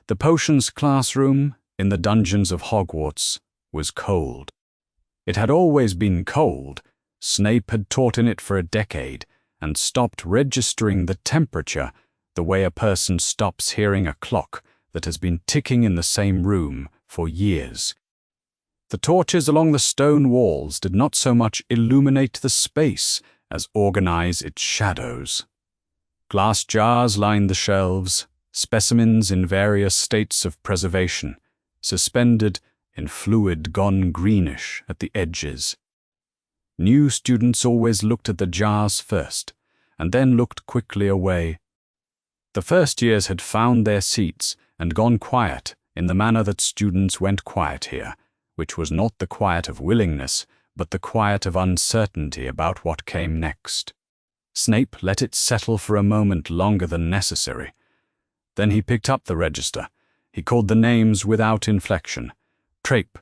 The potions classroom in the dungeons of Hogwarts was cold. It had always been cold. Snape had taught in it for a decade and stopped registering the temperature the way a person stops hearing a clock that has been ticking in the same room for years. The torches along the stone walls did not so much illuminate the space as organize its shadows. Glass jars lined the shelves, specimens in various states of preservation, suspended in fluid gone greenish at the edges. New students always looked at the jars first, and then looked quickly away. The first years had found their seats and gone quiet in the manner that students went quiet here, which was not the quiet of willingness, but the quiet of uncertainty about what came next. Snape let it settle for a moment longer than necessary. Then he picked up the register. He called the names without inflection. Trape.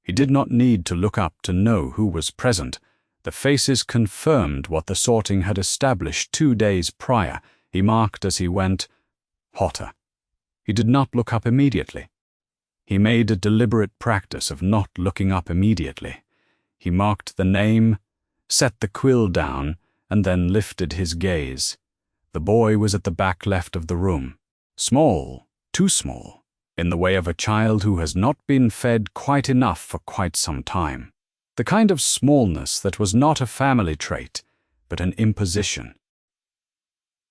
He did not need to look up to know who was present. The faces confirmed what the sorting had established 2 days prior. He marked as he went, Potter. He did not look up immediately. He made a deliberate practice of not looking up immediately. He marked the name, set the quill down, and then lifted his gaze. The boy was at the back left of the room. Small, too small, in the way of a child who has not been fed quite enough for quite some time. The kind of smallness that was not a family trait, but an imposition.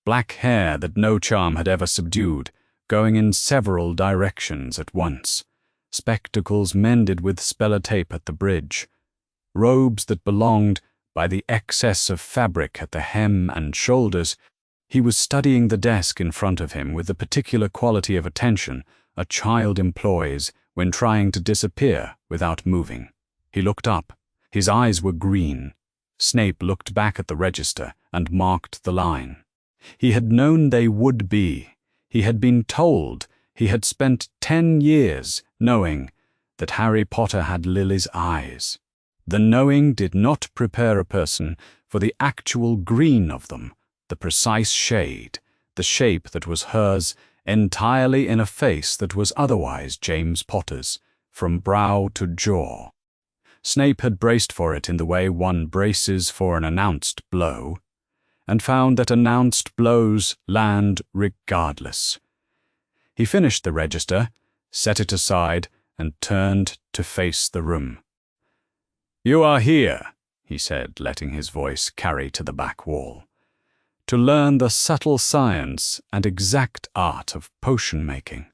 Black hair that no charm had ever subdued, going in several directions at once. Spectacles mended with speller tape at the bridge. Robes that belonged, by the excess of fabric at the hem and shoulders. He was studying the desk in front of him with the particular quality of attention a child employs when trying to disappear without moving. He looked up. His eyes were green. Snape looked back at the register and marked the line. He had known they would be. He had been told. He had spent 10 years knowing that Harry Potter had Lily's eyes. The knowing did not prepare a person for the actual green of them, the precise shade, the shape that was hers entirely in a face that was otherwise James Potter's, from brow to jaw. Snape had braced for it in the way one braces for an announced blow, and found that announced blows land regardless. He finished the register, set it aside, and turned to face the room. "You are here," he said, letting his voice carry to the back wall, "to learn the subtle science and exact art of potion-making."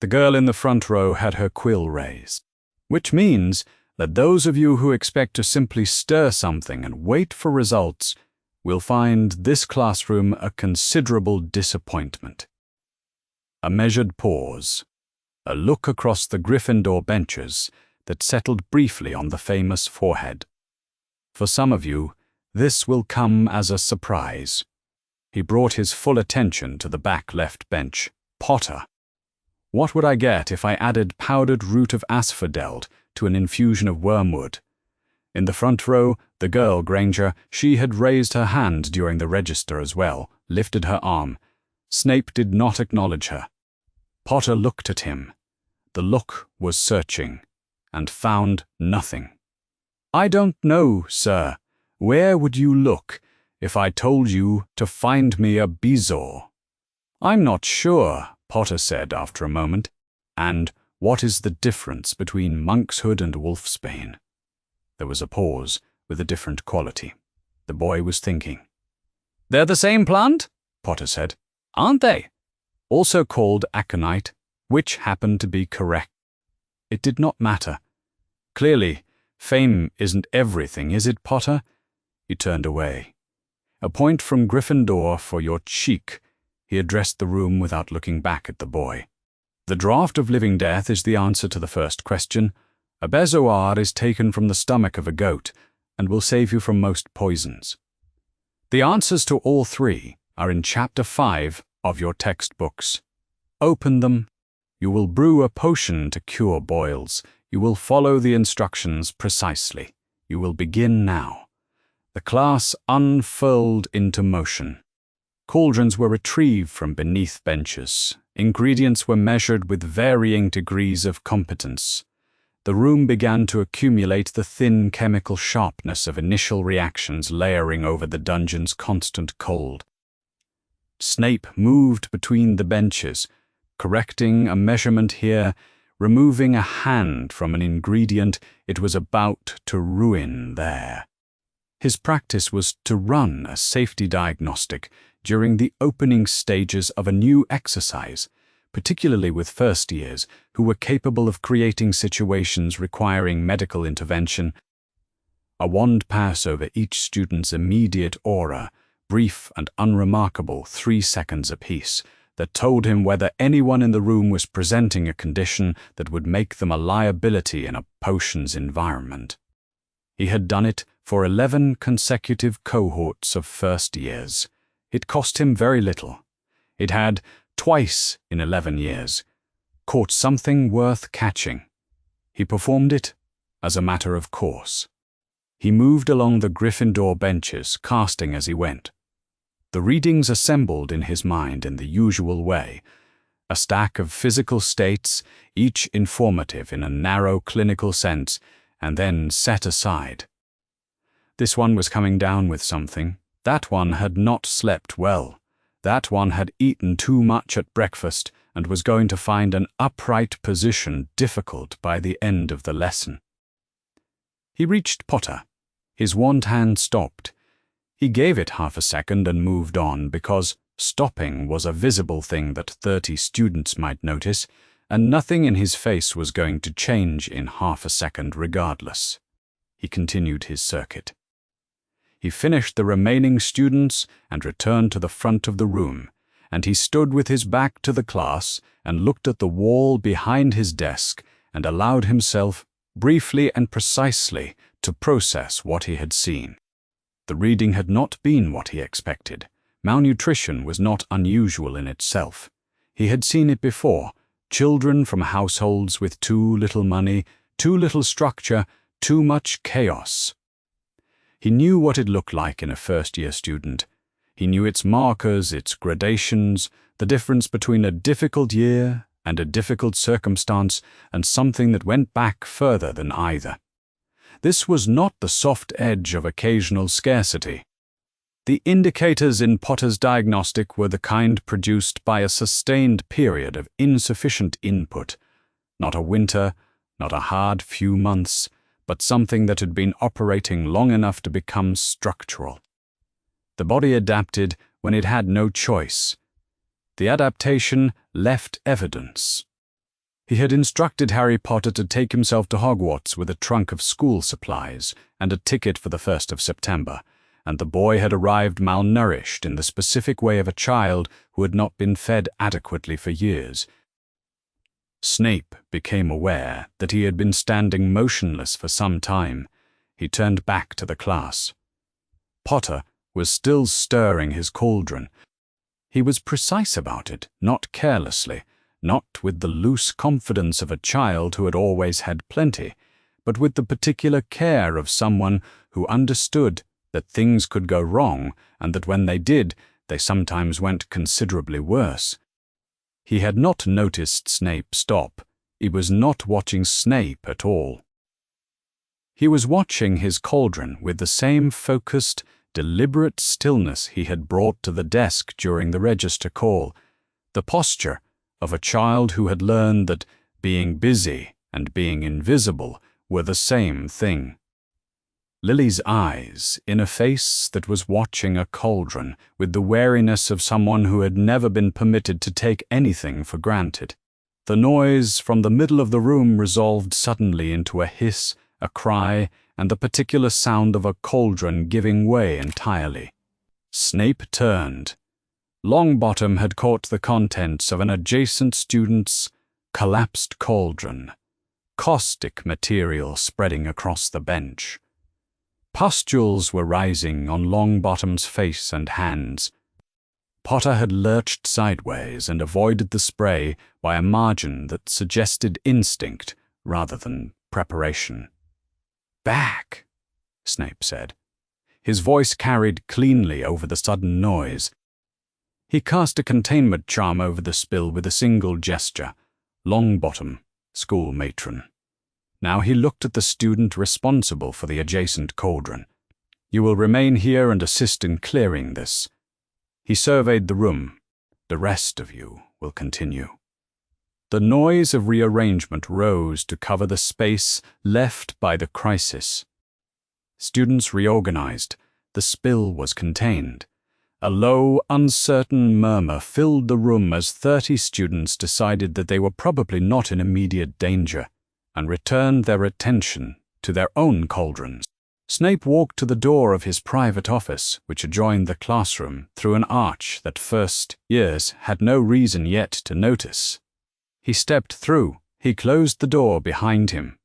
The girl in the front row had her quill raised, which means that those of you who expect to simply stir something and wait for results will find this classroom a considerable disappointment. A measured pause, a look across the Gryffindor benches that settled briefly on the famous forehead. For some of you, this will come as a surprise. He brought his full attention to the back left bench. Potter. What would I get if I added powdered root of asphodel to an infusion of wormwood? In the front row, the girl, Granger, she had raised her hand during the register as well, lifted her arm. Snape did not acknowledge her. Potter looked at him. The look was searching, and found nothing. "I don't know, sir. Where would you look if I told you to find me a bezoar?" "I'm not sure," Potter said after a moment. "And what is the difference between monkshood and wolfsbane?" There was a pause with a different quality. The boy was thinking. "They're the same plant," Potter said. "Aren't they?" "Also called aconite," which happened to be correct. It did not matter. Clearly, fame isn't everything, is it, Potter? He turned away. "A point from Gryffindor for your cheek." He addressed the room without looking back at the boy. "The draught of living death is the answer to the first question. A bezoar is taken from the stomach of a goat and will save you from most poisons. The answers to all three are in Chapter 5 of your textbooks. Open them. You will brew a potion to cure boils. You will follow the instructions precisely. You will begin now. The class unfurled into motion. Cauldrons were retrieved from beneath benches. Ingredients were measured with varying degrees of competence. The room began to accumulate the thin chemical sharpness of initial reactions layering over the dungeon's constant cold. Snape moved between the benches, correcting a measurement here, removing a hand from an ingredient it was about to ruin there. His practice was to run a safety diagnostic during the opening stages of a new exercise, particularly with first years who were capable of creating situations requiring medical intervention. A wand pass over each student's immediate aura, brief and unremarkable 3 seconds apiece, that told him whether anyone in the room was presenting a condition that would make them a liability in a potions environment. He had done it for 11 consecutive cohorts of first years. It cost him very little. It had, twice in 11 years, caught something worth catching. He performed it as a matter of course. He moved along the Gryffindor benches, casting as he went. The readings assembled in his mind in the usual way, a stack of physical states, each informative in a narrow clinical sense, and then set aside. This one was coming down with something. That one had not slept well. That one had eaten too much at breakfast and was going to find an upright position difficult by the end of the lesson. He reached Potter. His wand hand stopped. He gave it half a second and moved on because stopping was a visible thing that 30 students might notice, and nothing in his face was going to change in half a second regardless. He continued his circuit. He finished the remaining students and returned to the front of the room, and he stood with his back to the class and looked at the wall behind his desk and allowed himself, briefly and precisely, to process what he had seen. The reading had not been what he expected. Malnutrition was not unusual in itself. He had seen it before. Children from households with too little money, too little structure, too much chaos. He knew what it looked like in a first-year student. He knew its markers, its gradations, the difference between a difficult year and a difficult circumstance, and something that went back further than either. This was not the soft edge of occasional scarcity. The indicators in Potter's diagnostic were the kind produced by a sustained period of insufficient input, not a winter, not a hard few months, but something that had been operating long enough to become structural. The body adapted when it had no choice. The adaptation left evidence. He had instructed Harry Potter to take himself to Hogwarts with a trunk of school supplies and a ticket for the 1st of September, and the boy had arrived malnourished in the specific way of a child who had not been fed adequately for years. Snape became aware that he had been standing motionless for some time. He turned back to the class. Potter was still stirring his cauldron. He was precise about it, not carelessly, not with the loose confidence of a child who had always had plenty, but with the particular care of someone who understood that things could go wrong and that when they did, they sometimes went considerably worse. He had not noticed Snape stop. He was not watching Snape at all. He was watching his cauldron with the same focused, deliberate stillness he had brought to the desk during the register call, the posture of a child who had learned that being busy and being invisible were the same thing. Lily's eyes, in a face that was watching a cauldron with the wariness of someone who had never been permitted to take anything for granted. The noise from the middle of the room resolved suddenly into a hiss, a cry, and the particular sound of a cauldron giving way entirely. Snape turned. Longbottom had caught the contents of an adjacent student's collapsed cauldron, caustic material spreading across the bench. Pustules were rising on Longbottom's face and hands. Potter had lurched sideways and avoided the spray by a margin that suggested instinct rather than preparation. "Back," Snape said. His voice carried cleanly over the sudden noise. He cast a containment charm over the spill with a single gesture. Longbottom, school matron. Now he looked at the student responsible for the adjacent cauldron. You will remain here and assist in clearing this. He surveyed the room. The rest of you will continue. The noise of rearrangement rose to cover the space left by the crisis. Students reorganized. The spill was contained. A low, uncertain murmur filled the room as 30 students decided that they were probably not in immediate danger and returned their attention to their own cauldrons. Snape walked to the door of his private office, which adjoined the classroom, through an arch that first years had no reason yet to notice. He stepped through. He closed the door behind him.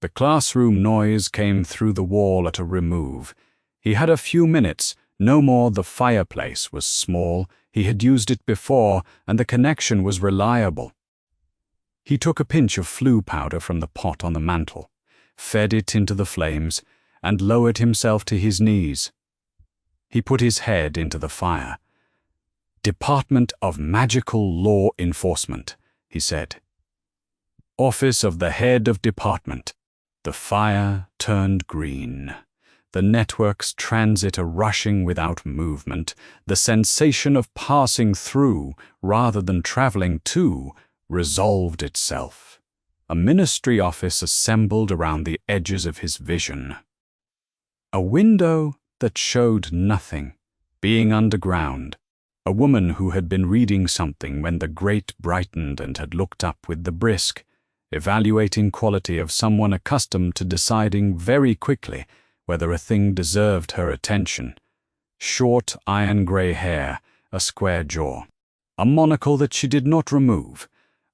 The classroom noise came through the wall at a remove. He had a few minutes, no more. The fireplace was small. He had used it before, and the connection was reliable. He took a pinch of Floo powder from the pot on the mantel, fed it into the flames, and lowered himself to his knees. He put his head into the fire. Department of Magical Law Enforcement, he said. Office of the Head of Department. The fire turned green. The network's transit a rushing without movement, the sensation of passing through rather than traveling to resolved itself. A ministry office assembled around the edges of his vision. A window that showed nothing, being underground. A woman who had been reading something when the grate brightened and had looked up with the brisk, evaluating quality of someone accustomed to deciding very quickly whether a thing deserved her attention. Short iron-grey hair, a square jaw. A monocle that she did not remove,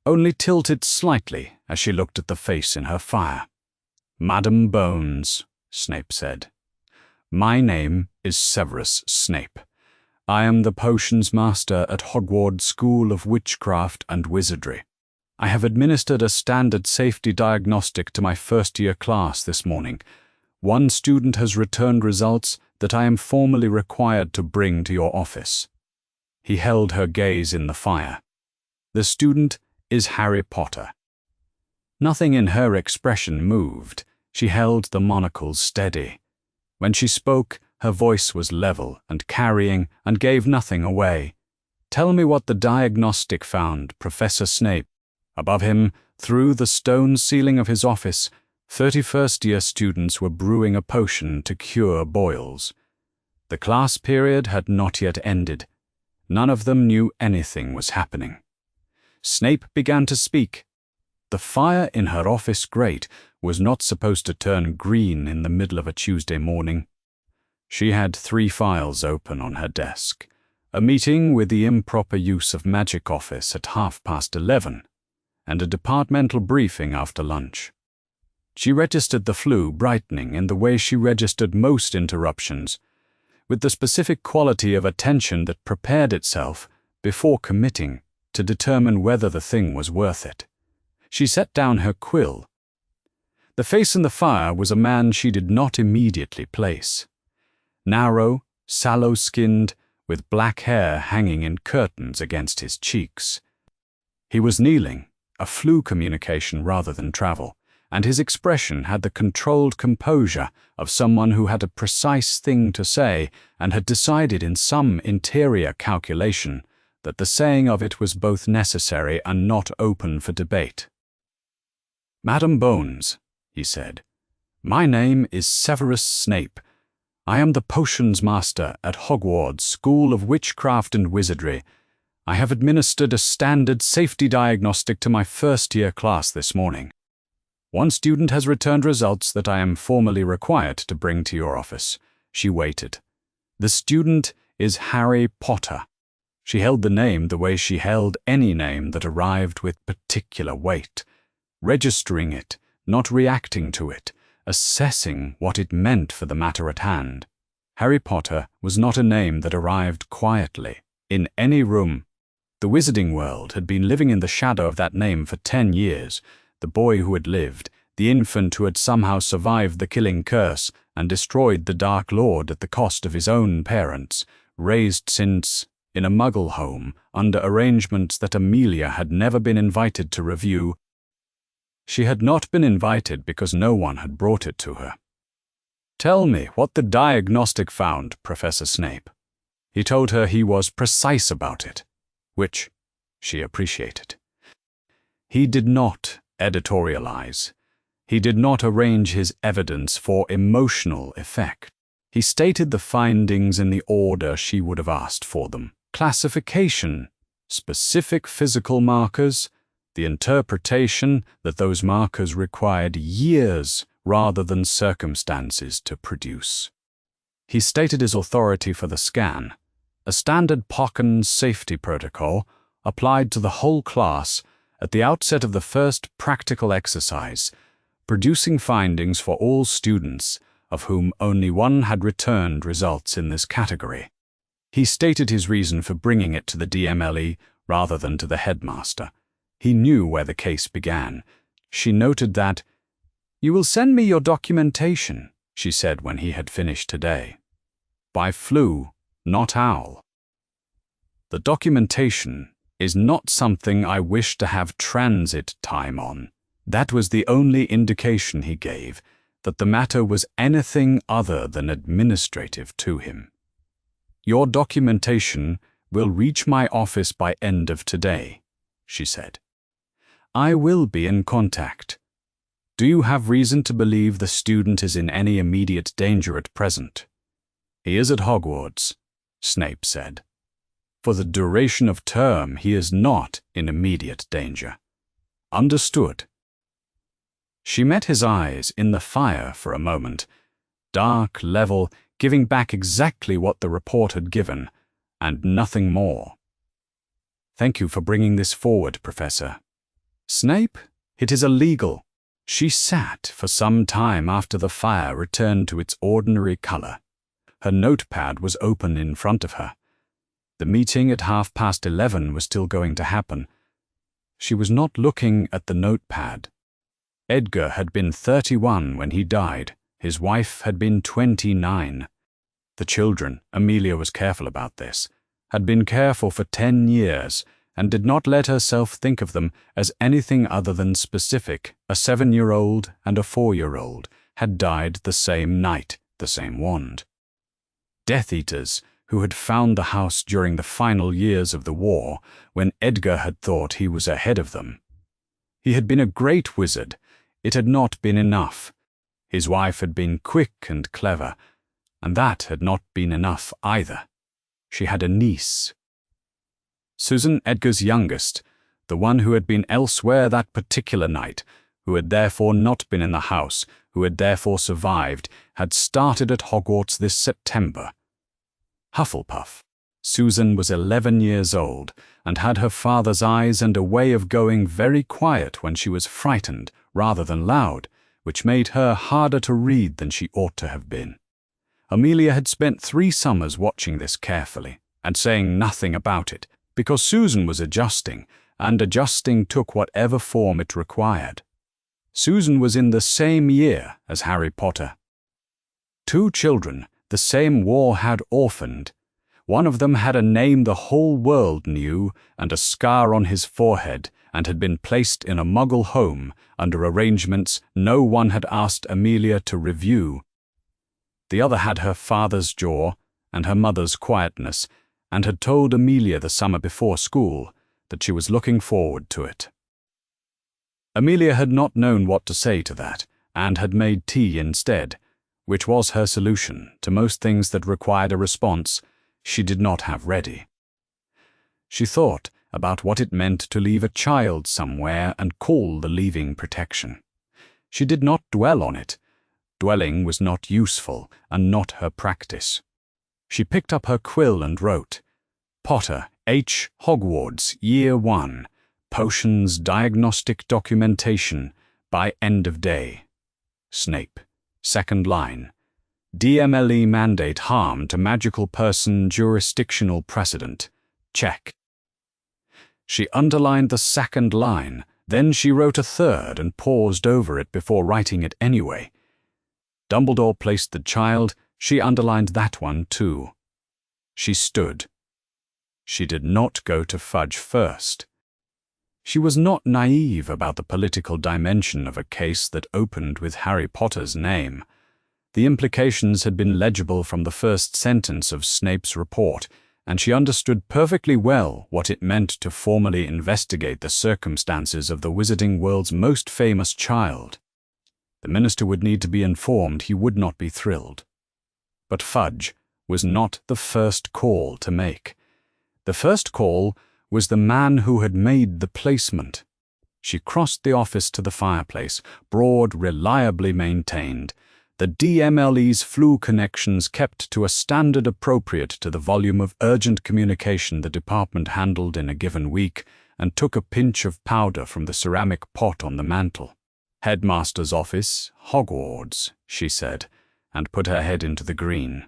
only tilted slightly as she looked at the face in her fire. Madam Bones, Snape said. My name is Severus Snape. I am the potions master at Hogwarts School of Witchcraft and Wizardry. I have administered a standard safety diagnostic to my first-year class this morning. One student has returned results that I am formally required to bring to your office. He held her gaze in the fire. The student is Harry Potter. Nothing in her expression moved. She held the monocle steady. When she spoke, her voice was level and carrying and gave nothing away. Tell me what the diagnostic found, Professor Snape. Above him, through the stone ceiling of his office, 31st-year students were brewing a potion to cure boils. The class period had not yet ended. None of them knew anything was happening. Snape began to speak. The fire in her office grate was not supposed to turn green in the middle of a Tuesday morning. She had 3 files open on her desk. A meeting with the improper use of magic office at 11:30, and a departmental briefing after lunch. She registered the Floo brightening in the way she registered most interruptions, with the specific quality of attention that prepared itself, before committing, to determine whether the thing was worth it. She set down her quill. The face in the fire was a man she did not immediately place. Narrow, sallow-skinned, with black hair hanging in curtains against his cheeks. He was kneeling, a Floo communication rather than travel, and his expression had the controlled composure of someone who had a precise thing to say and had decided in some interior calculation that the saying of it was both necessary and not open for debate. Madam Bones, he said, my name is Severus Snape. I am the potions master at Hogwarts School of Witchcraft and Wizardry. I have administered a standard safety diagnostic to my first-year class this morning. One student has returned results that I am formally required to bring to your office. She waited. The student is Harry Potter. She held the name the way she held any name that arrived with particular weight, registering it, not reacting to it, assessing what it meant for the matter at hand. Harry Potter was not a name that arrived quietly, in any room. The wizarding world had been living in the shadow of that name for 10 years, the boy who had lived, the infant who had somehow survived the killing curse and destroyed the Dark Lord at the cost of his own parents, raised since in a Muggle home under arrangements that Amelia had never been invited to review. She had not been invited because no one had brought it to her. "Tell me what the Diagnostic found, Professor Snape." He told her he was precise about it, which she appreciated. He did not editorialize. He did not arrange his evidence for emotional effect. He stated the findings in the order she would have asked for them. Classification, specific physical markers, the interpretation that those markers required years rather than circumstances to produce. He stated his authority for the scan, a standard Pocken safety protocol applied to the whole class at the outset of the first practical exercise, producing findings for all students, of whom only one had returned results in this category. He stated his reason for bringing it to the DMLE rather than to the headmaster. He knew where the case began. She noted that, "You will send me your documentation," she said when he had finished today. "By Floo, not Owl. The documentation is not something I wish to have transit time on." That was the only indication he gave that the matter was anything other than administrative to him. "Your documentation will reach my office by end of today," she said. "I will be in contact. Do you have reason to believe the student is in any immediate danger at present?" "He is at Hogwarts," Snape said. "For the duration of term, he is not in immediate danger." "Understood." She met his eyes in the fire for a moment, dark, level, giving back exactly what the report had given, and nothing more. "Thank you for bringing this forward, Professor." "Snape, it is illegal." She sat for some time after the fire returned to its ordinary color. Her notepad was open in front of her. The meeting at 11:30 was still going to happen. She was not looking at the notepad. Edgar had been 31 when he died. His wife had been 29. The children, Amelia was careful about this, had been careful for 10 years and did not let herself think of them as anything other than specific. A 7-year-old and a 4-year-old had died the same night, the same wand. Death Eaters who had found the house during the final years of the war when Edgar had thought he was ahead of them. He had been a great wizard. It had not been enough. His wife had been quick and clever, and that had not been enough either. She had a niece. Susan, Edgar's youngest, the one who had been elsewhere that particular night, who had therefore not been in the house, who had therefore survived, had started at Hogwarts this September. Hufflepuff. Susan was 11 years old and had her father's eyes and a way of going very quiet when she was frightened rather than loud, which made her harder to read than she ought to have been. Amelia had spent 3 summers watching this carefully and saying nothing about it, because Susan was adjusting, and adjusting took whatever form it required. Susan was in the same year as Harry Potter. 2 children the same war had orphaned. One of them had a name the whole world knew and a scar on his forehead, and had been placed in a Muggle home under arrangements no one had asked Amelia to review. The other had her father's jaw and her mother's quietness, and had told Amelia the summer before school that she was looking forward to it. Amelia had not known what to say to that, and had made tea instead, which was her solution to most things that required a response she did not have ready. She thought about what it meant to leave a child somewhere and call the leaving protection. She did not dwell on it. Dwelling was not useful and not her practice. She picked up her quill and wrote, "Potter, H. Hogwarts, Year 1, Potions Diagnostic Documentation, by end of day. Snape, 2nd line. DMLE mandate harm to magical person jurisdictional precedent. Check." She underlined the 2nd line, then she wrote a 3rd and paused over it before writing it anyway. Dumbledore placed the child, she underlined that one too. She stood. she did not go to Fudge first. She was not naive about the political dimension of a case that opened with Harry Potter's name. The implications had been legible from the first sentence of Snape's report, and she understood perfectly well what it meant to formally investigate the circumstances of the wizarding world's most famous child. The minister would need to be informed. He would not be thrilled. But Fudge was not the first call to make. The first call was the man who had made the placement. She crossed the office to the fireplace, broad, reliably maintained. The DMLE's Floo'd connections kept to a standard appropriate to the volume of urgent communication the department handled in a given week, and took a pinch of powder from the ceramic pot on the mantel. "Headmaster's office, Hogwarts," she said, and put her head into the green.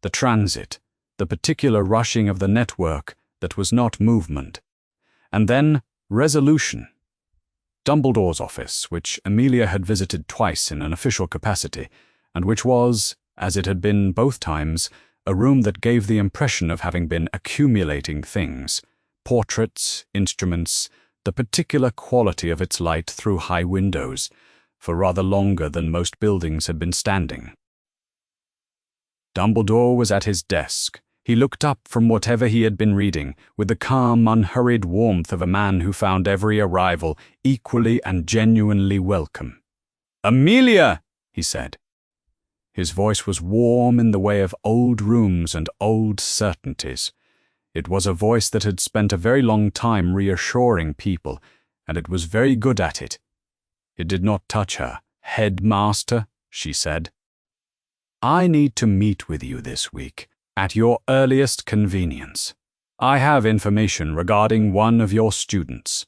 The transit, the particular rushing of the network that was not movement. And then resolution. Dumbledore's office, which Amelia had visited twice in an official capacity, and which was, as it had been both times, a room that gave the impression of having been accumulating things, portraits, instruments, the particular quality of its light through high windows, for rather longer than most buildings had been standing. Dumbledore was at his desk. He looked up from whatever he had been reading, with the calm, unhurried warmth of a man who found every arrival equally and genuinely welcome. "Amelia!" he said. His voice was warm in the way of old rooms and old certainties. It was a voice that had spent a very long time reassuring people, and it was very good at it. It did not touch her. "Headmaster," she said, "I need to meet with you this week, at your earliest convenience. I have information regarding one of your students."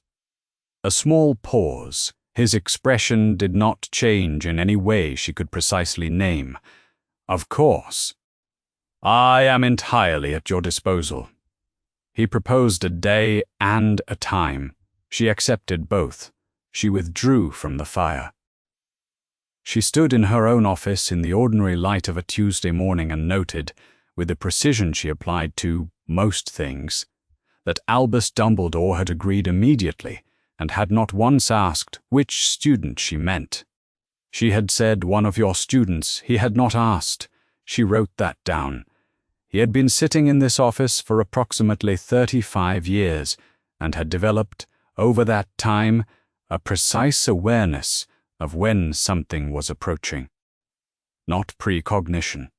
A small pause. His expression did not change in any way she could precisely name. "Of course. I am entirely at your disposal." He proposed a day and a time. She accepted both. She withdrew from the fire. She stood in her own office in the ordinary light of a Tuesday morning and noted, with the precision she applied to most things, that Albus Dumbledore had agreed immediately and had not once asked which student she meant. She had said one of your students. He had not asked. She wrote that down. He had been sitting in this office for approximately 35 years and had developed, over that time, a precise awareness of when something was approaching. Not precognition.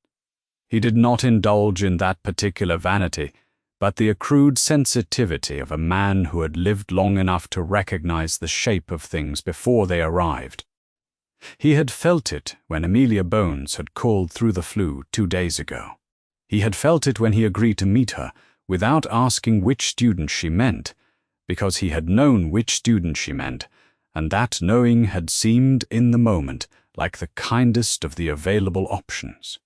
He did not indulge in that particular vanity, but the accrued sensitivity of a man who had lived long enough to recognize the shape of things before they arrived. He had felt it when Amelia Bones had called through the Floo'd 2 days ago. He had felt it when he agreed to meet her, without asking which student she meant, because he had known which student she meant, and that knowing had seemed, in the moment, like the kindest of the available options.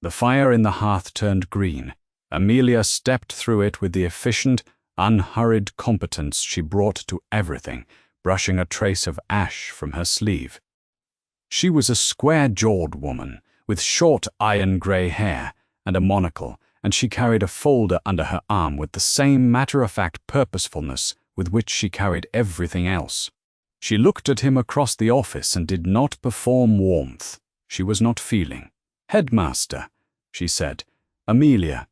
The fire in the hearth turned green. Amelia stepped through it with the efficient, unhurried competence she brought to everything, brushing a trace of ash from her sleeve. She was a square-jawed woman, with short iron-grey hair and a monocle, and she carried a folder under her arm with the same matter-of-fact purposefulness with which she carried everything else. She looked at him across the office and did not perform warmth. She was not feeling. "Headmaster," she said. "Amelia."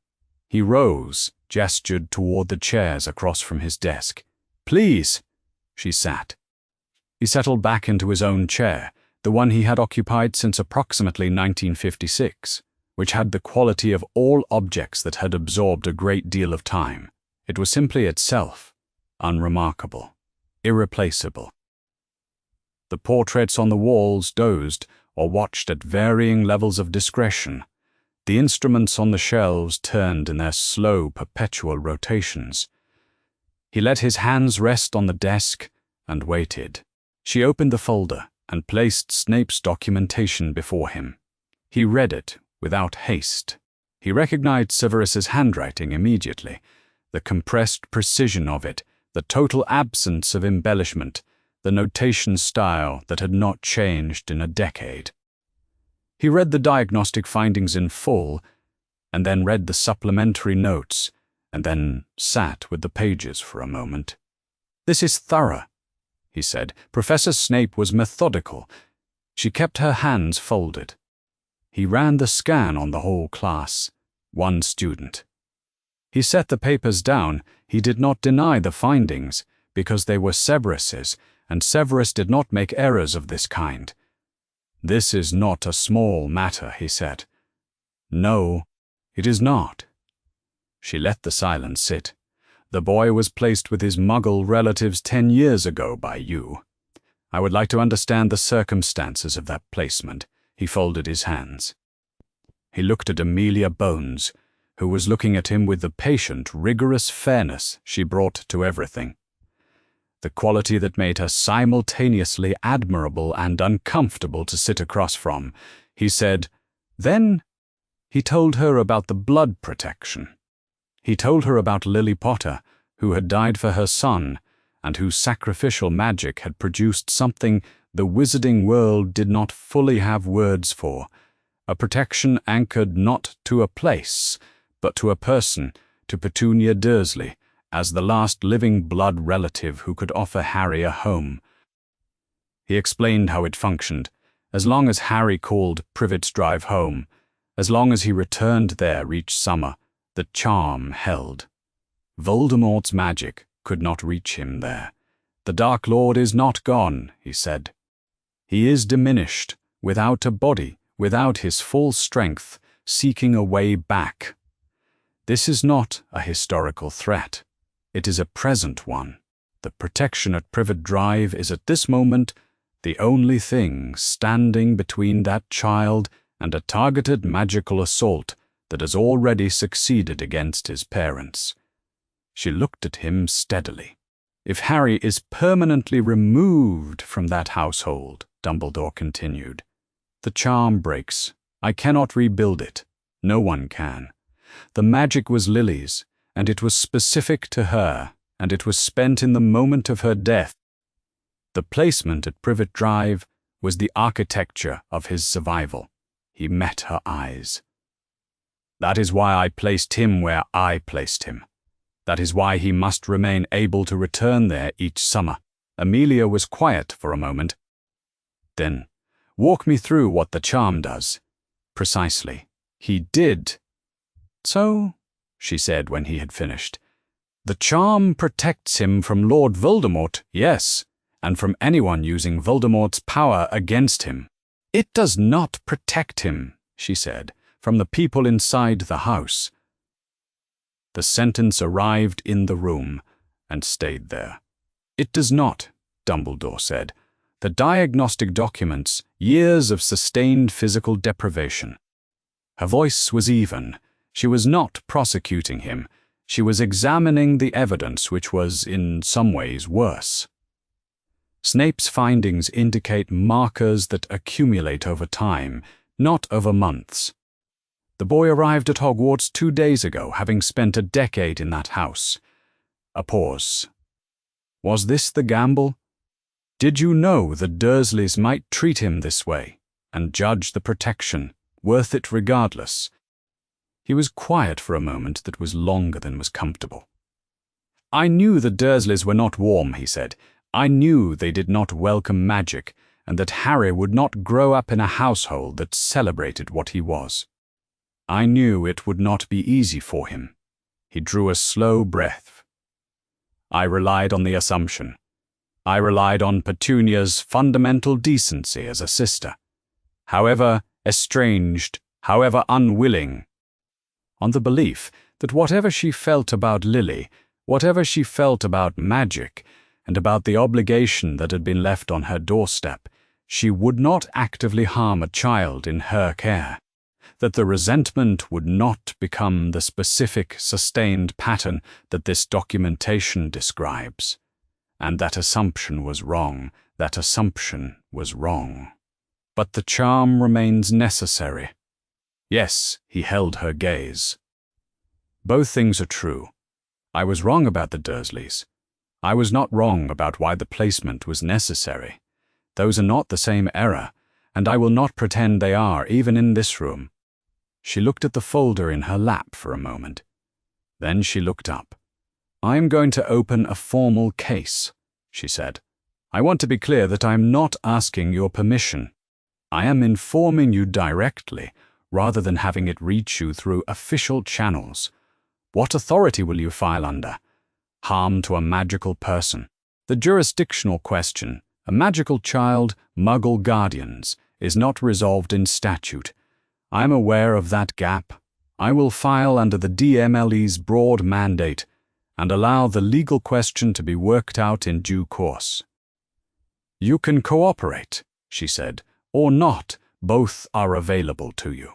He rose, gestured toward the chairs across from his desk. "Please." She sat. He settled back into his own chair, the one he had occupied since approximately 1956, which had the quality of all objects that had absorbed a great deal of time. It was simply itself, unremarkable, irreplaceable. The portraits on the walls dozed or watched at varying levels of discretion. The instruments on the shelves turned in their slow, perpetual rotations. He let his hands rest on the desk and waited. She opened the folder and placed Snape's documentation before him. He read it without haste. He recognized Severus's handwriting immediately, the compressed precision of it, the total absence of embellishment, the notation style that had not changed in a decade. He read the diagnostic findings in full, and then read the supplementary notes, and then sat with the pages for a moment. "This is thorough," he said. Professor Snape was methodical. She kept her hands folded. He ran the scan on the whole class. One student. He set the papers down. He did not deny the findings, because they were Severus's, and Severus did not make errors of this kind. "This is not a small matter," he said. "No, it is not." She let the silence sit. "The boy was placed with his Muggle relatives 10 years ago by you. I would like to understand the circumstances of that placement." He folded his hands. He looked at Amelia Bones, who was looking at him with the patient, rigorous fairness she brought to everything. The quality that made her simultaneously admirable and uncomfortable to sit across from. He said, "Then," he told her about the blood protection. He told her about Lily Potter, who had died for her son, and whose sacrificial magic had produced something the wizarding world did not fully have words for, a protection anchored not to a place, but to a person, to Petunia Dursley, as the last living blood relative who could offer Harry a home. He explained how it functioned. As long as Harry called Privet's Drive home, as long as he returned there each summer, the charm held. Voldemort's magic could not reach him there. "The Dark Lord is not gone," he said. "He is diminished, without a body, without his full strength, seeking a way back. This is not a historical threat. It is a present one. The protection at Privet Drive is at this moment the only thing standing between that child and a targeted magical assault that has already succeeded against his parents." She looked at him steadily. "If Harry is permanently removed from that household," Dumbledore continued, "the charm breaks. I cannot rebuild it. No one can. The magic was Lily's, and it was specific to her, and it was spent in the moment of her death. The placement at Privet Drive was the architecture of his survival." He met her eyes. "That is why I placed him where I placed him. That is why he must remain able to return there each summer." Amelia was quiet for a moment. "Then, walk me through what the charm does." "Precisely. He did." "So," she said when he had finished, "the charm protects him from Lord Voldemort, yes, and from anyone using Voldemort's power against him." "It does not protect him," she said, "from the people inside the house." The sentence arrived in the room and stayed there. "It does not," Dumbledore said. "The diagnostic documents, years of sustained physical deprivation." Her voice was even. She was not prosecuting him. She was examining the evidence, which was, in some ways, worse. Snape's findings indicate markers that accumulate over time, not over months. The boy arrived at Hogwarts 2 days ago, having spent a decade in that house. A pause. Was this the gamble? Did you know the Dursleys might treat him this way, and judge the protection worth it regardless? He was quiet for a moment that was longer than was comfortable. "I knew the Dursleys were not warm," he said. "I knew they did not welcome magic, and that Harry would not grow up in a household that celebrated what he was. I knew it would not be easy for him." He drew a slow breath. "I relied on the assumption. I relied on Petunia's fundamental decency as a sister. However estranged, however unwilling. On the belief that whatever she felt about Lily, whatever she felt about magic, and about the obligation that had been left on her doorstep, she would not actively harm a child in her care. That the resentment would not become the specific, sustained pattern that this documentation describes. And that assumption was wrong. That assumption was wrong. But the charm remains necessary." Yes, he held her gaze. "Both things are true. I was wrong about the Dursleys. I was not wrong about why the placement was necessary. Those are not the same error, and I will not pretend they are, even in this room." She looked at the folder in her lap for a moment. Then she looked up. "I am going to open a formal case," she said. "I want to be clear that I am not asking your permission. I am informing you directly, rather than having it reach you through official channels. What authority will you file under? Harm to a magical person. The jurisdictional question, a magical child, Muggle guardians, is not resolved in statute. I am aware of that gap. I will file under the DMLE's broad mandate and allow the legal question to be worked out in due course." "You can cooperate," she said, "or not. Both are available to you.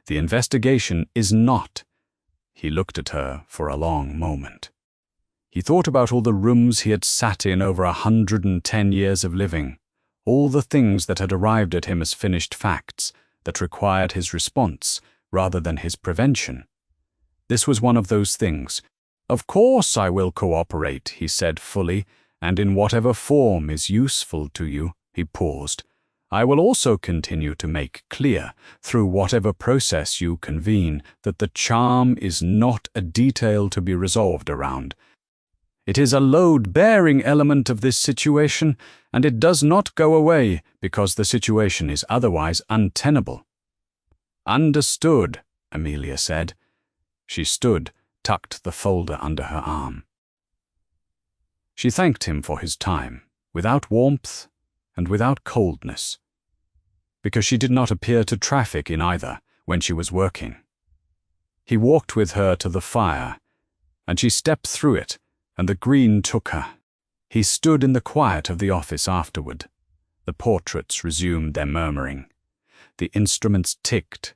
The investigation is not." He looked at her for a long moment. He thought about all the rooms he had sat in over 110 years of living, all the things that had arrived at him as finished facts, that required his response rather than his prevention. This was one of those things. "Of course I will cooperate," he said fully, "and in whatever form is useful to you." He paused. "I will also continue to make clear, through whatever process you convene, that the charm is not a detail to be resolved around. It is a load-bearing element of this situation, and it does not go away because the situation is otherwise untenable." "Understood," Amelia said. She stood, tucked the folder under her arm. She thanked him for his time, without warmth and without coldness, because she did not appear to traffic in either when she was working. He walked with her to the fire, and she stepped through it, and the green took her. He stood in the quiet of the office afterward. The portraits resumed their murmuring. The instruments ticked.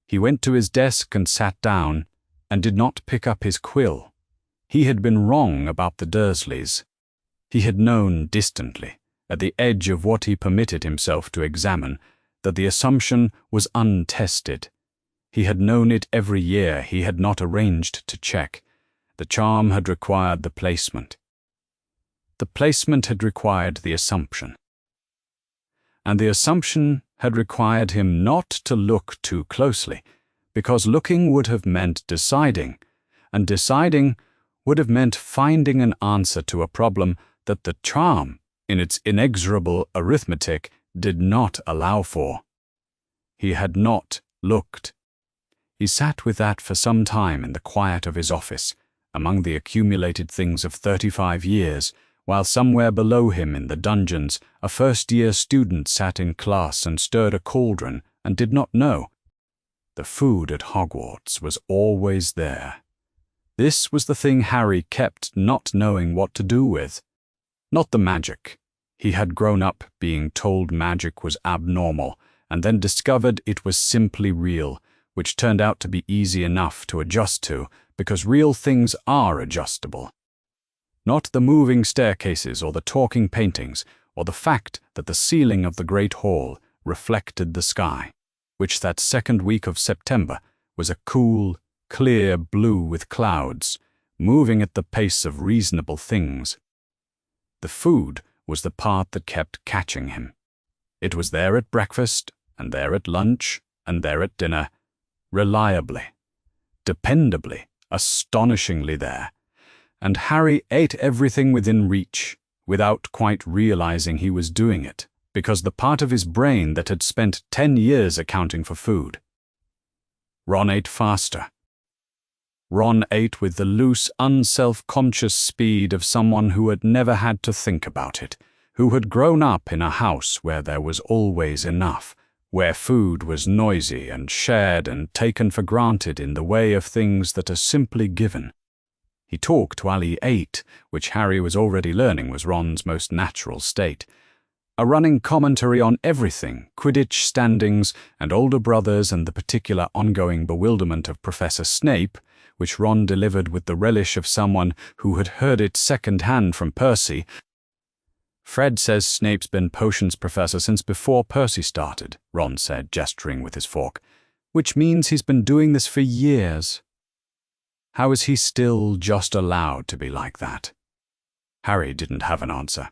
He went to his desk and sat down, and did not pick up his quill. He had been wrong about the Dursleys. He had known distantly, at the edge of what he permitted himself to examine, that the assumption was untested. He had known it every year he had not arranged to check. The charm had required the placement. The placement had required the assumption. And the assumption had required him not to look too closely, because looking would have meant deciding, and deciding would have meant finding an answer to a problem that the charm, in its inexorable arithmetic, did not allow for. He had not looked. He sat with that for some time in the quiet of his office, among the accumulated things of 35 years, while somewhere below him in the dungeons a first-year student sat in class and stirred a cauldron and did not know. The food at Hogwarts was always there. This was the thing Harry kept not knowing what to do with. Not the magic. He had grown up being told magic was abnormal, and then discovered it was simply real, which turned out to be easy enough to adjust to, because real things are adjustable. Not the moving staircases or the talking paintings, or the fact that the ceiling of the Great Hall reflected the sky, which that second week of September was a cool, clear blue with clouds, moving at the pace of reasonable things. The food was the part that kept catching him. It was there at breakfast, and there at lunch, and there at dinner, reliably, dependably, astonishingly there. And Harry ate everything within reach, without quite realizing he was doing it, because the part of his brain that had spent 10 years accounting for food. Ron ate faster. Ron ate with the loose, unself-conscious speed of someone who had never had to think about it, who had grown up in a house where there was always enough, where food was noisy and shared and taken for granted in the way of things that are simply given. He talked while he ate, which Harry was already learning was Ron's most natural state. A running commentary on everything, Quidditch standings and older brothers and the particular ongoing bewilderment of Professor Snape, which Ron delivered with the relish of someone who had heard it second-hand from Percy. "Fred says Snape's been potions professor since before Percy started," Ron said, gesturing with his fork, "which means he's been doing this for years. How is he still just allowed to be like that?" Harry didn't have an answer.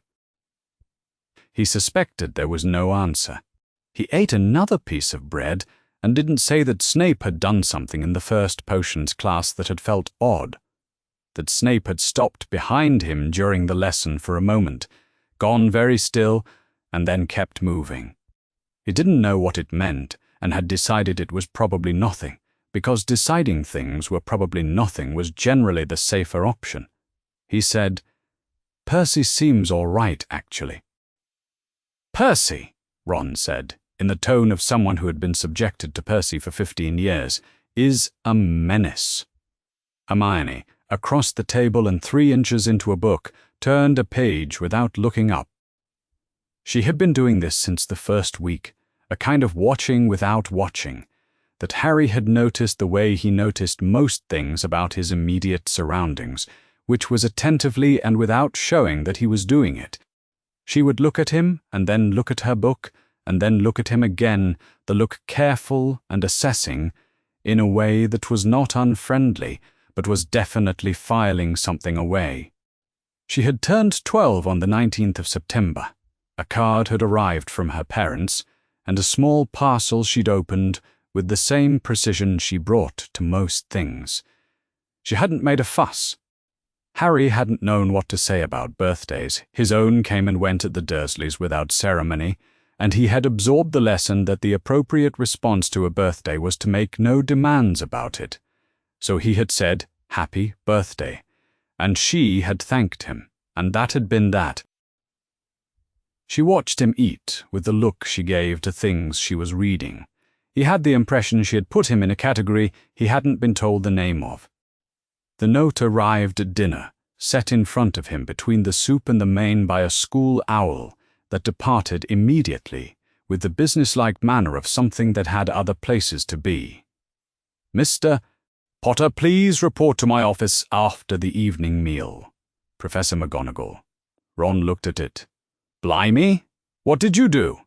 He suspected there was no answer. He ate another piece of bread, and didn't say that Snape had done something in the first potions class that had felt odd. That Snape had stopped behind him during the lesson for a moment, gone very still, and then kept moving. He didn't know what it meant and had decided it was probably nothing, because deciding things were probably nothing was generally the safer option. He said, "Percy seems all right, actually." "Percy," Ron said, in the tone of someone who had been subjected to Percy for 15 years, "is a menace." Hermione, across the table and 3 inches into a book, turned a page without looking up. She had been doing this since the first week, a kind of watching without watching, that Harry had noticed the way he noticed most things about his immediate surroundings, which was attentively and without showing that he was doing it. She would look at him, and then look at her book, and then look at him again, the look careful and assessing, in a way that was not unfriendly, but was definitely filing something away. She had turned 12 on the 19th of September. A card had arrived from her parents, and a small parcel she'd opened with the same precision she brought to most things. She hadn't made a fuss. Harry hadn't known what to say about birthdays. His own came and went at the Dursleys without ceremony, and he had absorbed the lesson that the appropriate response to a birthday was to make no demands about it. So he had said, "Happy birthday," and she had thanked him, and that had been that. She watched him eat with the look she gave to things she was reading. He had the impression she had put him in a category he hadn't been told the name of. The note arrived at dinner, set in front of him between the soup and the main by a school owl that departed immediately with the businesslike manner of something that had other places to be. "Mr. Potter, please report to my office after the evening meal. Professor McGonagall." Ron looked at it. "Blimey, what did you do?"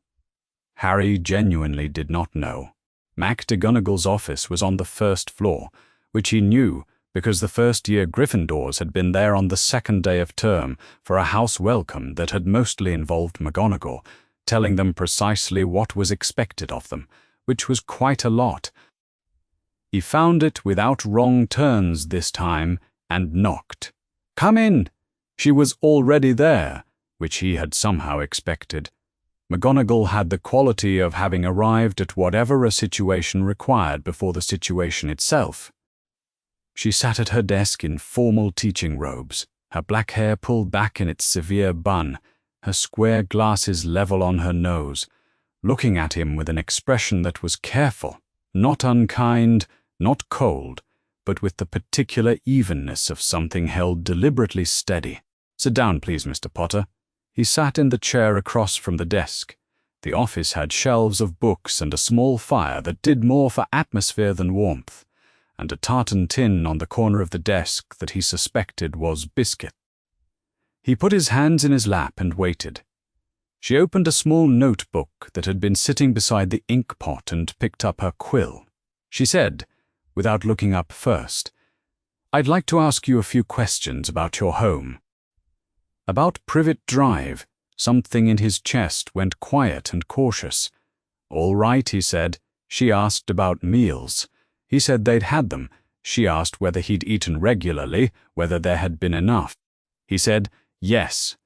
Harry genuinely did not know. McGonagall's office was on the first floor, which he knew because the first-year Gryffindors had been there on the second day of term for a house welcome that had mostly involved McGonagall, telling them precisely what was expected of them, which was quite a lot. He found it without wrong turns this time and knocked. "Come in!" She was already there, which he had somehow expected. McGonagall had the quality of having arrived at whatever a situation required before the situation itself. She sat at her desk in formal teaching robes, her black hair pulled back in its severe bun, her square glasses level on her nose, looking at him with an expression that was careful, not unkind, not cold, but with the particular evenness of something held deliberately steady. "Sit down, please, Mr. Potter." He sat in the chair across from the desk. The office had shelves of books and a small fire that did more for atmosphere than warmth, and a tartan tin on the corner of the desk that he suspected was biscuit. He put his hands in his lap and waited. She opened a small notebook that had been sitting beside the ink pot and picked up her quill. She said, without looking up first, "I'd like to ask you a few questions about your home." About Privet Drive, something in his chest went quiet and cautious. "All right," he said. She asked about meals. He said they'd had them. She asked whether he'd eaten regularly, whether there had been enough. He said, yes.